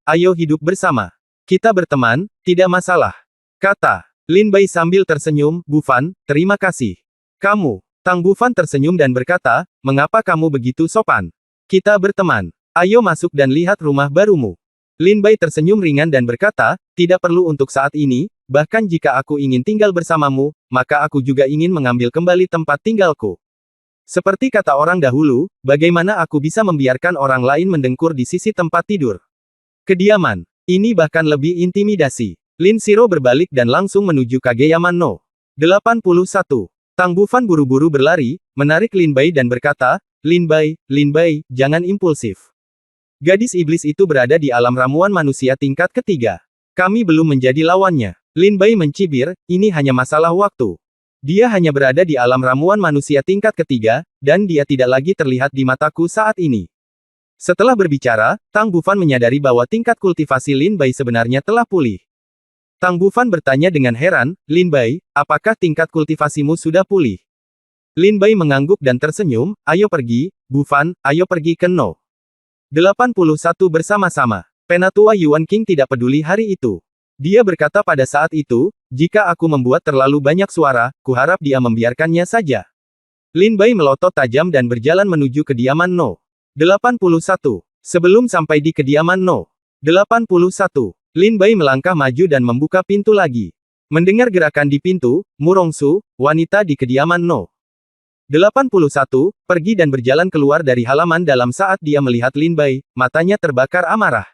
ayo hidup bersama. Kita berteman, tidak masalah. Kata Lin Bai sambil tersenyum, Bufan, terima kasih. Kamu. Tang Bufan tersenyum dan berkata, mengapa kamu begitu sopan? Kita berteman. Ayo masuk dan lihat rumah barumu. Lin Bai tersenyum ringan dan berkata, tidak perlu untuk saat ini, bahkan jika aku ingin tinggal bersamamu, maka aku juga ingin mengambil kembali tempat tinggalku. Seperti kata orang dahulu, bagaimana aku bisa membiarkan orang lain mendengkur di sisi tempat tidur? Kediaman. Ini bahkan lebih intimidasi. Lin Siro berbalik dan langsung menuju Kageyaman No. 81. Tang Bufan buru-buru berlari, menarik Lin Bai dan berkata, Lin Bai, jangan impulsif. Gadis iblis itu berada di alam ramuan manusia tingkat ketiga. Kami belum menjadi lawannya. Lin Bai mencibir, ini hanya masalah waktu. Dia hanya berada di alam ramuan manusia tingkat ketiga, dan dia tidak lagi terlihat di mataku saat ini. Setelah berbicara, Tang Bufan menyadari bahwa tingkat kultivasi Lin Bai sebenarnya telah pulih. Tang Bufan bertanya dengan heran, Lin Bai, apakah tingkat kultivasimu sudah pulih? Lin Bai mengangguk dan tersenyum, ayo pergi, Bufan, ayo pergi ke No. 81 bersama-sama. Penatua Yuan King tidak peduli hari itu. Dia berkata pada saat itu, jika aku membuat terlalu banyak suara, kuharap dia membiarkannya saja. Lin Bai melotot tajam dan berjalan menuju kediaman No. 81. Sebelum sampai di kediaman No. 81. Lin Bai melangkah maju dan membuka pintu lagi. Mendengar gerakan di pintu, Murongsu, wanita di kediaman No. 81, pergi dan berjalan keluar dari halaman dalam saat dia melihat Lin Bai, matanya terbakar amarah.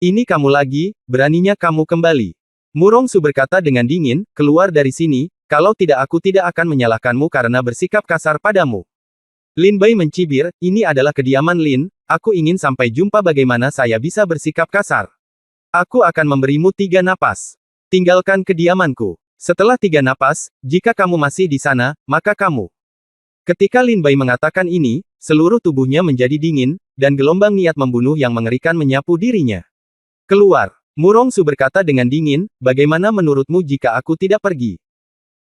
Ini kamu lagi, beraninya kamu kembali. Murongsu berkata dengan dingin, keluar dari sini, kalau tidak aku tidak akan menyalahkanmu karena bersikap kasar padamu. Lin Bai mencibir, ini adalah kediaman Lin, aku ingin sampai jumpa bagaimana saya bisa bersikap kasar. Aku akan memberimu 3 napas. Tinggalkan kediamanku. Setelah 3 napas, jika kamu masih di sana, maka kamu. Ketika Lin Bai mengatakan ini, seluruh tubuhnya menjadi dingin, dan gelombang niat membunuh yang mengerikan menyapu dirinya. Keluar. Murongsu berkata dengan dingin, bagaimana menurutmu jika aku tidak pergi?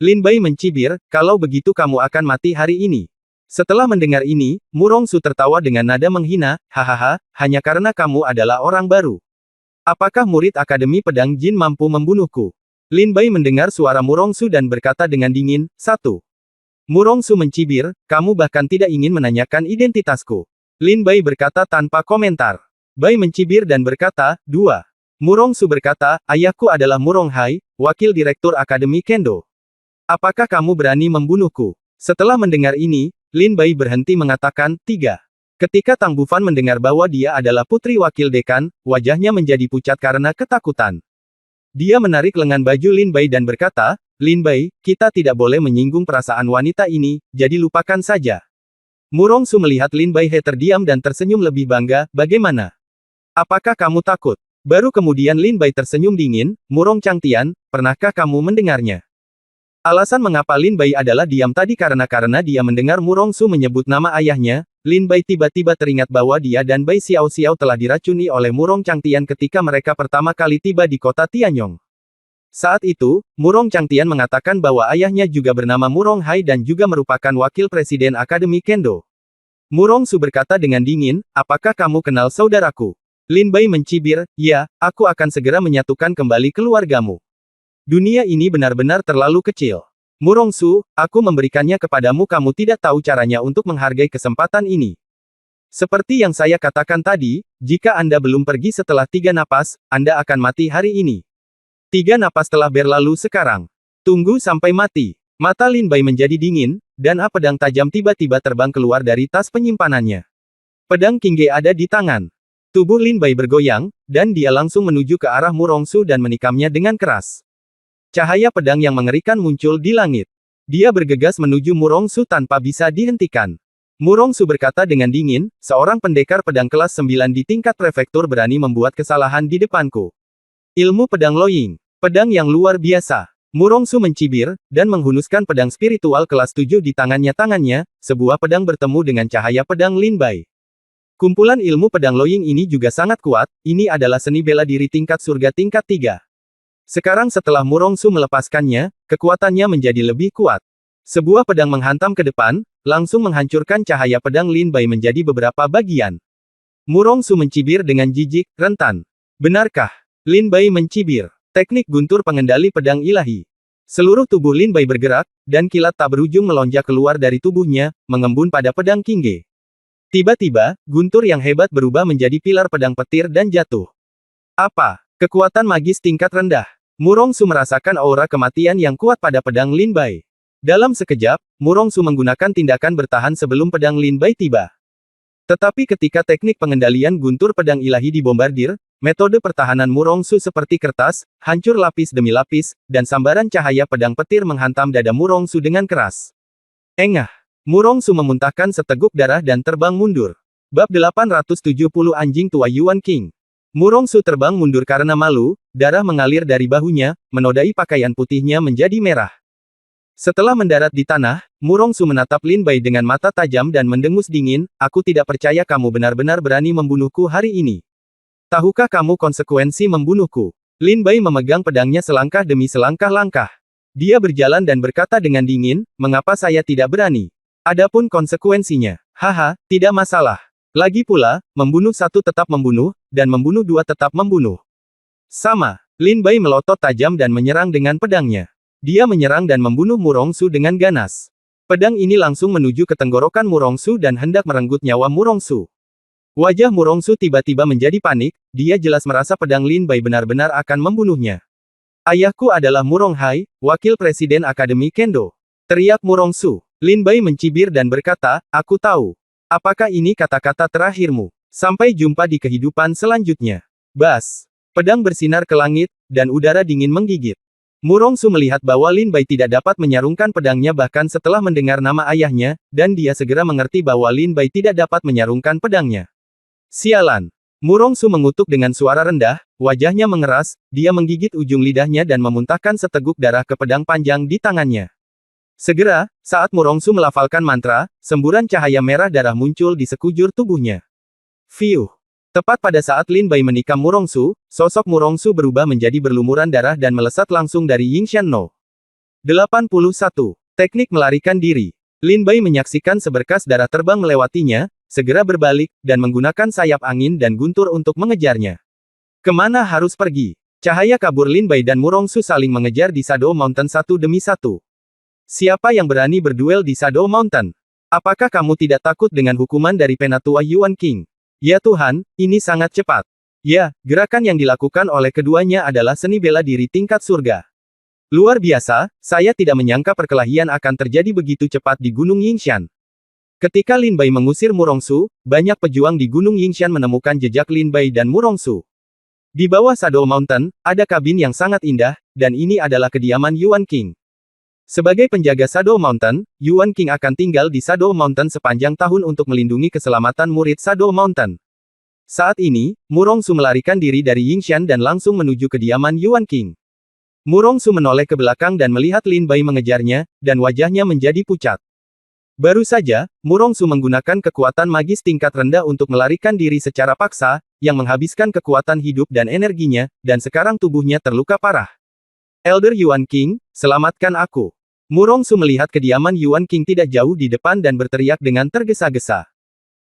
Lin Bai mencibir, kalau begitu kamu akan mati hari ini. Setelah mendengar ini, Murongsu tertawa dengan nada menghina, hahaha, hanya karena kamu adalah orang baru. Apakah murid Akademi Pedang Jin mampu membunuhku? Lin Bai mendengar suara Murongsu dan berkata dengan dingin, 1. Murongsu mencibir, kamu bahkan tidak ingin menanyakan identitasku. Lin Bai berkata tanpa komentar. Bai mencibir dan berkata, 2. Murong Su berkata, ayahku adalah Murong Hai, wakil direktur Akademi Kendo. Apakah kamu berani membunuhku? Setelah mendengar ini, Lin Bai berhenti mengatakan, 3. Ketika Tang Bufan mendengar bahwa dia adalah putri wakil dekan, wajahnya menjadi pucat karena ketakutan. Dia menarik lengan baju Lin Bai dan berkata, Lin Bai, kita tidak boleh menyinggung perasaan wanita ini, jadi lupakan saja. Murong Su melihat Lin Bai He terdiam dan tersenyum lebih bangga, bagaimana? Apakah kamu takut? Baru kemudian Lin Bai tersenyum dingin, Murong Changtian, pernahkah kamu mendengarnya? Alasan mengapa Lin Bai adalah diam tadi karena dia mendengar Murong Su menyebut nama ayahnya, Lin Bai tiba-tiba teringat bahwa dia dan Bai Xiao Xiao telah diracuni oleh Murong Changtian ketika mereka pertama kali tiba di kota Tianyong. Saat itu, Murong Changtian mengatakan bahwa ayahnya juga bernama Murong Hai dan juga merupakan wakil presiden Akademi Kendo. Murong Su berkata dengan dingin, apakah kamu kenal saudaraku? Lin Bai mencibir, ya, aku akan segera menyatukan kembali keluargamu. Dunia ini benar-benar terlalu kecil. Murong Su, aku memberikannya kepadamu, kamu tidak tahu caranya untuk menghargai kesempatan ini. Seperti yang saya katakan tadi, jika Anda belum pergi setelah 3 napas, Anda akan mati hari ini. 3 napas telah berlalu sekarang. Tunggu sampai mati. Mata Lin Bai menjadi dingin, dan pedang tajam tiba-tiba terbang keluar dari tas penyimpanannya. Pedang Qingge ada di tangan. Tubuh Lin Bai bergoyang, dan dia langsung menuju ke arah Murong Su dan menikamnya dengan keras. Cahaya pedang yang mengerikan muncul di langit. Dia bergegas menuju Murong Su tanpa bisa dihentikan. Murong Su berkata dengan dingin, seorang pendekar pedang kelas 9 di tingkat prefektur berani membuat kesalahan di depanku. Ilmu pedang Loying. Pedang yang luar biasa. Murong Su mencibir, dan menghunuskan pedang spiritual kelas 7 di tangannya, sebuah pedang bertemu dengan cahaya pedang Lin Bai. Kumpulan ilmu pedang Loying ini juga sangat kuat, ini adalah seni bela diri tingkat surga tingkat 3. Sekarang setelah Murong Su melepaskannya, kekuatannya menjadi lebih kuat. Sebuah pedang menghantam ke depan, langsung menghancurkan cahaya pedang Lin Bai menjadi beberapa bagian. Murong Su mencibir dengan jijik, rentan. Benarkah? Lin Bai mencibir. Teknik guntur pengendali pedang ilahi. Seluruh tubuh Lin Bai bergerak, dan kilat tak berujung melonjak keluar dari tubuhnya, mengembun pada pedang Qingge. Tiba-tiba, guntur yang hebat berubah menjadi pilar pedang petir dan jatuh. Apa? Kekuatan magis tingkat rendah. Murong Su merasakan aura kematian yang kuat pada pedang Lin Bai. Dalam sekejap, Murong Su menggunakan tindakan bertahan sebelum pedang Lin Bai tiba. Tetapi ketika teknik pengendalian guntur pedang ilahi dibombardir, metode pertahanan Murong Su seperti kertas, hancur lapis demi lapis, dan sambaran cahaya pedang petir menghantam dada Murong Su dengan keras. Engah! Murong Su memuntahkan seteguk darah dan terbang mundur. Bab 870 Anjing Tua Yuan King. Murong Su terbang mundur karena malu, darah mengalir dari bahunya, menodai pakaian putihnya menjadi merah. Setelah mendarat di tanah, Murong Su menatap Lin Bai dengan mata tajam dan mendengus dingin, aku tidak percaya kamu benar-benar berani membunuhku hari ini. Tahukah kamu konsekuensi membunuhku? Lin Bai memegang pedangnya selangkah demi selangkah langkah. Dia berjalan dan berkata dengan dingin, mengapa saya tidak berani? Adapun konsekuensinya, haha, tidak masalah. Lagi pula, membunuh satu tetap membunuh, dan membunuh dua tetap membunuh. Sama, Lin Bai melotot tajam dan menyerang dengan pedangnya. Dia menyerang dan membunuh Murong Su dengan ganas. Pedang ini langsung menuju ke tenggorokan Murong Su dan hendak merenggut nyawa Murong Su. Wajah Murong Su tiba-tiba menjadi panik, dia jelas merasa pedang Lin Bai benar-benar akan membunuhnya. Ayahku adalah Murong Hai, wakil presiden Akademi Kendo. Teriak Murong Su. Lin Bai mencibir dan berkata, aku tahu. Apakah ini kata-kata terakhirmu? Sampai jumpa di kehidupan selanjutnya. Bas. Pedang bersinar ke langit, dan udara dingin menggigit. Murong Su melihat bahwa Lin Bai tidak dapat menyarungkan pedangnya bahkan setelah mendengar nama ayahnya, dan dia segera mengerti bahwa Lin Bai tidak dapat menyarungkan pedangnya. Sialan! Murong Su mengutuk dengan suara rendah, wajahnya mengeras, dia menggigit ujung lidahnya dan memuntahkan seteguk darah ke pedang panjang di tangannya. Segera, saat Murong Su melafalkan mantra, semburan cahaya merah darah muncul di sekujur tubuhnya. Fiuh! Tepat pada saat Lin Bai menikam Murong Su, sosok Murong Su berubah menjadi berlumuran darah dan melesat langsung dari Yingshan No. 81. Teknik melarikan diri. Lin Bai menyaksikan seberkas darah terbang melewatinya, segera berbalik, dan menggunakan sayap angin dan guntur untuk mengejarnya. Kemana harus pergi? Cahaya kabur Lin Bai dan Murong Su saling mengejar di Shadow Mountain satu demi satu. Siapa yang berani berduel di Shadow Mountain? Apakah kamu tidak takut dengan hukuman dari Penatua Yuan King? Ya Tuhan, ini sangat cepat. Ya, gerakan yang dilakukan oleh keduanya adalah seni bela diri tingkat surga. Luar biasa, saya tidak menyangka perkelahian akan terjadi begitu cepat di Gunung Yingshan. Ketika Lin Bai mengusir Murongsu, banyak pejuang di Gunung Yingshan menemukan jejak Lin Bai dan Murongsu. Di bawah Shadow Mountain, ada kabin yang sangat indah, dan ini adalah kediaman Yuan King. Sebagai penjaga Shadow Mountain, Yuan King akan tinggal di Shadow Mountain sepanjang tahun untuk melindungi keselamatan murid Shadow Mountain. Saat ini, Murongsu melarikan diri dari Yingshan dan langsung menuju kediaman Yuan King. Murongsu menoleh ke belakang dan melihat Lin Bai mengejarnya, dan wajahnya menjadi pucat. Baru saja, Murongsu menggunakan kekuatan magis tingkat rendah untuk melarikan diri secara paksa, yang menghabiskan kekuatan hidup dan energinya, dan sekarang tubuhnya terluka parah. Elder Yuan King, selamatkan aku. Murongsu melihat kediaman Yuan King tidak jauh di depan dan berteriak dengan tergesa-gesa.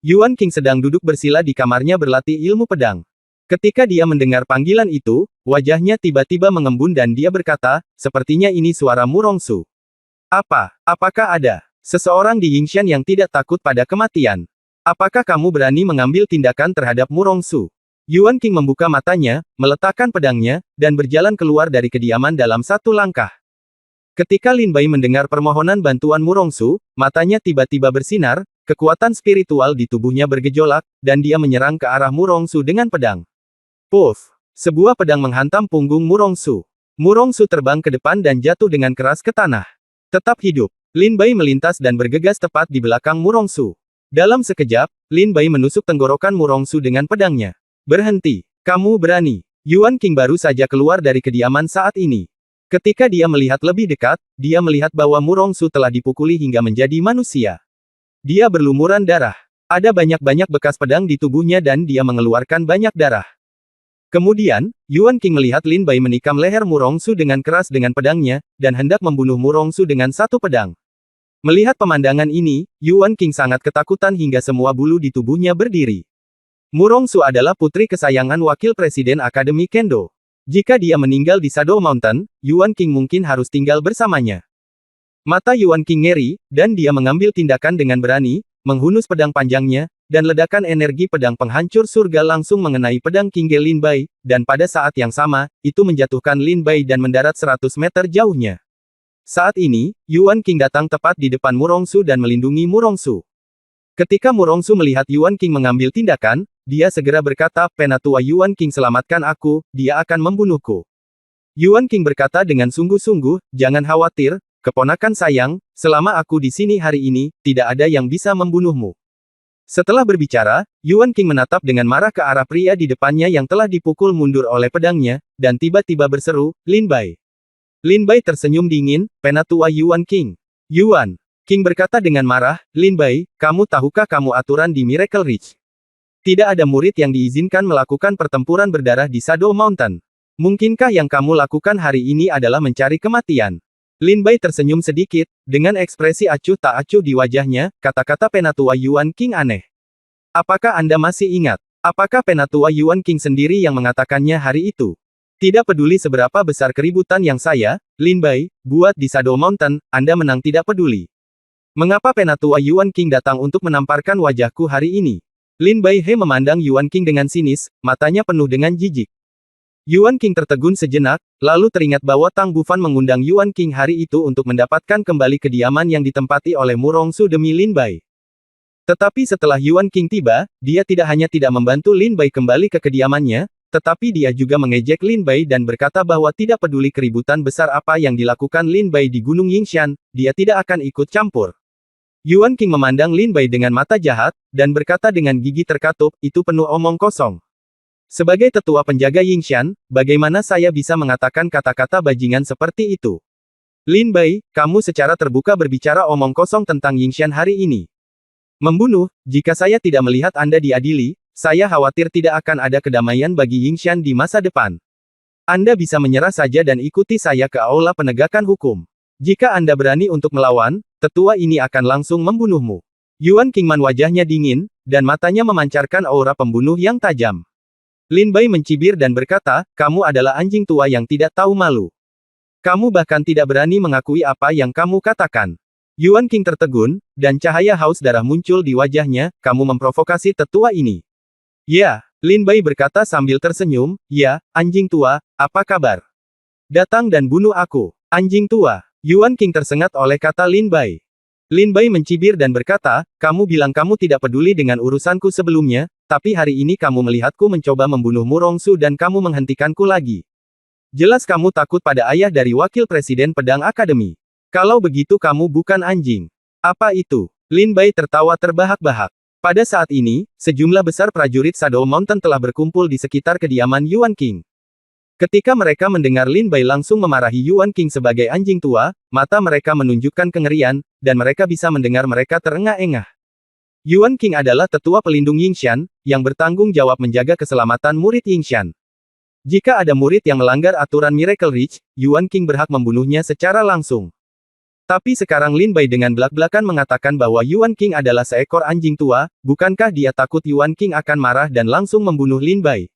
Yuan King sedang duduk bersila di kamarnya berlatih ilmu pedang. Ketika dia mendengar panggilan itu, wajahnya tiba-tiba mengembun dan dia berkata, sepertinya ini suara Murongsu. Apakah ada seseorang di Yingshan yang tidak takut pada kematian? Apakah kamu berani mengambil tindakan terhadap Murongsu? Yuan King membuka matanya, meletakkan pedangnya, dan berjalan keluar dari kediaman dalam satu langkah. Ketika Lin Bai mendengar permohonan bantuan Murongsu, matanya tiba-tiba bersinar, kekuatan spiritual di tubuhnya bergejolak, dan dia menyerang ke arah Murongsu dengan pedang. Puff! Sebuah pedang menghantam punggung Murongsu. Murongsu terbang ke depan dan jatuh dengan keras ke tanah. Tetap hidup. Lin Bai melintas dan bergegas tepat di belakang Murongsu. Dalam sekejap, Lin Bai menusuk tenggorokan Murongsu dengan pedangnya. Berhenti. Kamu berani. Yuan King baru saja keluar dari kediaman saat ini. Ketika dia melihat lebih dekat, dia melihat bahwa Murongsu telah dipukuli hingga menjadi manusia. Dia berlumuran darah. Ada banyak-banyak bekas pedang di tubuhnya dan dia mengeluarkan banyak darah. Kemudian, Yuan King melihat Lin Bai menikam leher Murongsu dengan keras dengan pedangnya, dan hendak membunuh Murongsu dengan satu pedang. Melihat pemandangan ini, Yuan King sangat ketakutan hingga semua bulu di tubuhnya berdiri. Murongsu adalah putri kesayangan Wakil Presiden Akademi Kendo. Jika dia meninggal di Shadow Mountain, Yuan King mungkin harus tinggal bersamanya. Mata Yuan King ngeri, dan dia mengambil tindakan dengan berani, menghunus pedang panjangnya, dan ledakan energi pedang penghancur surga langsung mengenai pedang King Ge Lin Bai, dan pada saat yang sama, itu menjatuhkan Lin Bai dan mendarat 100 meter jauhnya. Saat ini, Yuan King datang tepat di depan Murongsu dan melindungi Murongsu. Ketika Murongsu melihat Yuan King mengambil tindakan, dia segera berkata, Penatua Yuan King selamatkan aku, dia akan membunuhku. Yuan King berkata dengan sungguh-sungguh, jangan khawatir, keponakan sayang, selama aku di sini hari ini, tidak ada yang bisa membunuhmu. Setelah berbicara, Yuan King menatap dengan marah ke arah pria di depannya yang telah dipukul mundur oleh pedangnya, dan tiba-tiba berseru, Lin Bai. Lin Bai tersenyum dingin, Penatua Yuan King. Yuan King berkata dengan marah, Lin Bai, kamu tahukah kamu aturan di Miracle Ridge? Tidak ada murid yang diizinkan melakukan pertempuran berdarah di Shadow Mountain. Mungkinkah yang kamu lakukan hari ini adalah mencari kematian? Lin Bai tersenyum sedikit, dengan ekspresi acuh tak acuh di wajahnya, kata-kata Penatua Yuan King aneh. Apakah Anda masih ingat? Apakah Penatua Yuan King sendiri yang mengatakannya hari itu? Tidak peduli seberapa besar keributan yang saya, Lin Bai, buat di Shadow Mountain, Anda menang tidak peduli. Mengapa Penatua Yuan King datang untuk menamparkan wajahku hari ini? Lin Bai He memandang Yuan King dengan sinis, matanya penuh dengan jijik. Yuan King tertegun sejenak, lalu teringat bahwa Tang Bufan mengundang Yuan King hari itu untuk mendapatkan kembali kediaman yang ditempati oleh Murongsu demi Lin Bai. Tetapi setelah Yuan King tiba, dia tidak hanya tidak membantu Lin Bai kembali ke kediamannya, tetapi dia juga mengejek Lin Bai dan berkata bahwa tidak peduli keributan besar apa yang dilakukan Lin Bai di Gunung Yingshan, dia tidak akan ikut campur. Yuan King memandang Lin Bai dengan mata jahat, dan berkata dengan gigi terkatup, itu penuh omong kosong. Sebagai tetua penjaga Yingshan, bagaimana saya bisa mengatakan kata-kata bajingan seperti itu? Lin Bai, kamu secara terbuka berbicara omong kosong tentang Yingshan hari ini. Membunuh, jika saya tidak melihat Anda diadili, saya khawatir tidak akan ada kedamaian bagi Yingshan di masa depan. Anda bisa menyerah saja dan ikuti saya ke aula penegakan hukum. Jika Anda berani untuk melawan, tetua ini akan langsung membunuhmu. Yuan Kingman wajahnya dingin, dan matanya memancarkan aura pembunuh yang tajam. Lin Bai mencibir dan berkata, kamu adalah anjing tua yang tidak tahu malu. Kamu bahkan tidak berani mengakui apa yang kamu katakan. Yuan King tertegun, dan cahaya haus darah muncul di wajahnya, kamu memprovokasi tetua ini. Ya, Lin Bai berkata sambil tersenyum, ya, anjing tua, apa kabar? Datang dan bunuh aku, anjing tua. Yuan King tersengat oleh kata Lin Bai. Lin Bai mencibir dan berkata, kamu bilang kamu tidak peduli dengan urusanku sebelumnya, tapi hari ini kamu melihatku mencoba membunuh Murongsu dan kamu menghentikanku lagi. Jelas kamu takut pada ayah dari wakil presiden pedang akademi. Kalau begitu kamu bukan anjing. Apa itu? Lin Bai tertawa terbahak-bahak. Pada saat ini, sejumlah besar prajurit Shadow Mountain telah berkumpul di sekitar kediaman Yuan King. Ketika mereka mendengar Lin Bai langsung memarahi Yuan King sebagai anjing tua, mata mereka menunjukkan kengerian, dan mereka bisa mendengar mereka terengah-engah. Yuan King adalah tetua pelindung Yingshan, yang bertanggung jawab menjaga keselamatan murid Yingshan. Jika ada murid yang melanggar aturan Miracle Ridge, Yuan King berhak membunuhnya secara langsung. Tapi sekarang Lin Bai dengan belak-belakan mengatakan bahwa Yuan King adalah seekor anjing tua, bukankah dia takut Yuan King akan marah dan langsung membunuh Lin Bai?